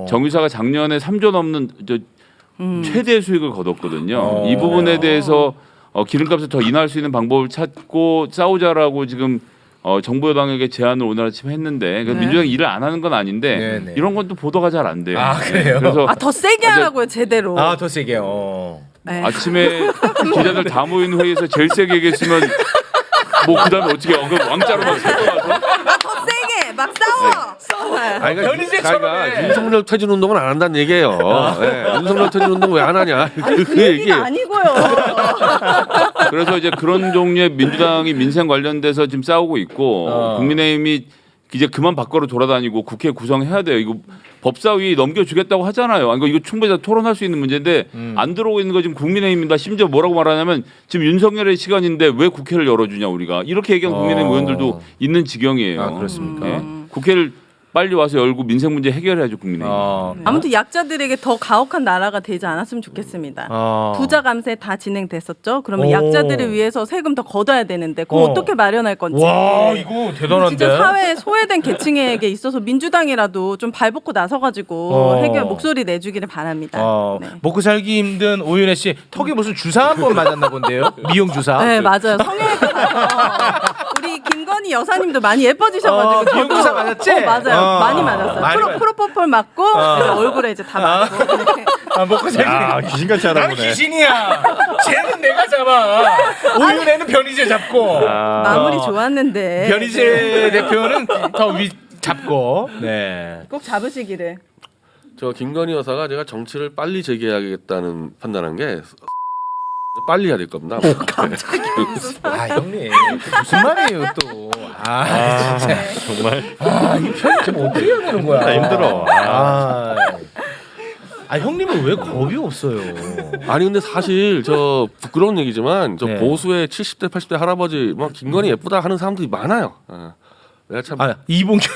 정유사가 작년에 3조 넘는 최대 수익을 거뒀거든요. 이 부분에 대해서 기름값을 더 인하할 수 있는 방법을 찾고 싸우자라고 지금 정부 여당에게 제안을 오늘 아침에 했는데 민주당이 일을 안 하는 건 아닌데 이런 건 또 보도가 잘 안 돼요. 그래요? 그래서 더 세게 하라고요 제대로. 더 세게요. 네. 아침에 기자들 다 모인 회의에서 제일 세게 얘기했으면 뭐 그다음에 어떻게 왕자로 막 세워가서 더 세게 막 싸워. 그러니까 윤석열 퇴진 운동은 안 한다는 얘기예요. 네. 윤석열 퇴진 운동 왜 안 하냐? 그 얘기. 아니고요. 그래서 이제 그런 종류의 민주당이 민생 관련돼서 지금 싸우고 있고 국민의힘이 이제 그만 밖으로 돌아다니고 국회 구성해야 돼요. 이거 법사위 넘겨주겠다고 하잖아요. 이거 충분히 다 토론할 수 있는 문제인데 안 들어오고 있는 거 지금 국민의힘입니다. 심지어 뭐라고 말하냐면 지금 윤석열의 시간인데 왜 국회를 열어주냐 우리가 이렇게 얘기한 국민의힘 의원들도 있는 지경이에요. 그렇습니까? 네. 국회를 빨리 와서 열고 민생 문제 해결해야죠 국민의힘. 아무튼 약자들에게 더 가혹한 나라가 되지 않았으면 좋겠습니다. 부자 감세 다 진행됐었죠. 그러면 약자들을 위해서 세금 더 걷어야 되는데 그거 어떻게 마련할 건지. 와 이거 대단한데. 진짜 사회에 소외된 계층에게 있어서 민주당이라도 좀 발벗고 나서가지고 해결 목소리 내주기를 바랍니다. 네. 먹고 살기 힘든 오윤혜 씨 턱에 무슨 주사 한 번 맞았나 본데요? 미용 주사. 네 맞아요. 성형외과 가서 우리 김건희 여사님도 많이 예뻐지셔가지고 미용 주사 맞았지? 맞아요. 많이 맞았어요. 많이 프로포폴 맞고 이제 얼굴에 이제 다 맞고. 네. 먹고 살기. 귀신같이 나는 알아보네. 귀신이야. 쟤는 내가 잡아. 오윤혜는 변희재 잡고. 마무리 좋았는데. 변희재 대표는 더 위 잡고. 네. 꼭 잡으시기를. 저 김건희 여사가 제가 정치를 빨리 재개하겠다는 판단한 게 빨리 해야 될 겁니다. 아 형님 무슨 말이에요 또. 아 진짜 정말 이 편집 어떻게 해야 되는 거야. 나 힘들어. 아 형님은 왜 겁이 없어요? 아니 근데 사실 저 부끄러운 얘기지만 저 네. 보수의 70대 80대 할아버지 막 김건희 예쁘다 하는 사람들이 많아요. 내가 참 이봉규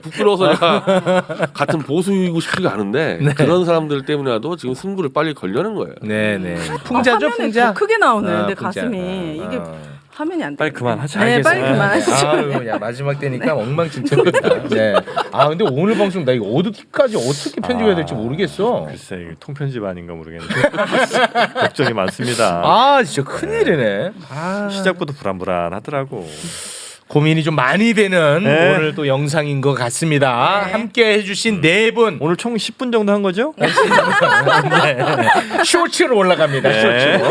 부끄러워서 내가 같은 보수이고 싶지가 않은데 네. 그런 사람들 때문에라도 지금 승부를 빨리 걸려는 거예요. 네네 풍자죠 화면에 풍자. 더 크게 나오네. 내 풍자. 가슴이 이게 화면이 안 돼. 빨리 그만하자. 네, 빨리 그만하시죠. 아유, 야 마지막 때니까 엉망진창이다. 네. 아 근데 오늘 방송 나 이거 어디까지 어떻게 편집해야 될지 모르겠어. 글쎄 이거 통편집 아닌가 모르겠는데 걱정이 많습니다. 아 진짜 큰일이네. 아. 시작부터 불안불안하더라고. 고민이 좀 많이 되는 네. 오늘 또 영상인 것 같습니다. 네. 함께 해주신 네 분. 오늘 총 10분 정도 한 거죠? 네. 쇼츠로 올라갑니다. 네. 쇼츠로.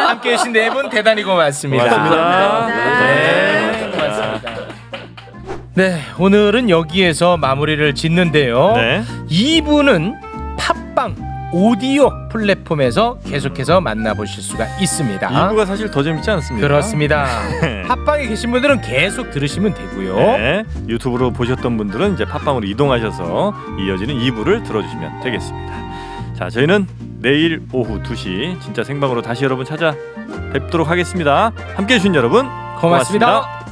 함께 해주신 네 분 대단히 고맙습니다. 고맙습니다. 네, 고맙습니다. 네, 오늘은 여기에서 마무리를 짓는데요. 네. 2부는 팟빵 오디오 플랫폼에서 계속해서 만나보실 수가 있습니다. 2부가 사실 더 재밌지 않습니까? 그렇습니다. 팟빵에 계신 분들은 계속 들으시면 되고요. 네. 유튜브로 보셨던 분들은 이제 팟빵으로 이동하셔서 이어지는 2부를 들어주시면 되겠습니다. 자, 저희는 내일 오후 2시 진짜 생방으로 다시 여러분 찾아뵙도록 하겠습니다. 함께해 주신 여러분 고맙습니다.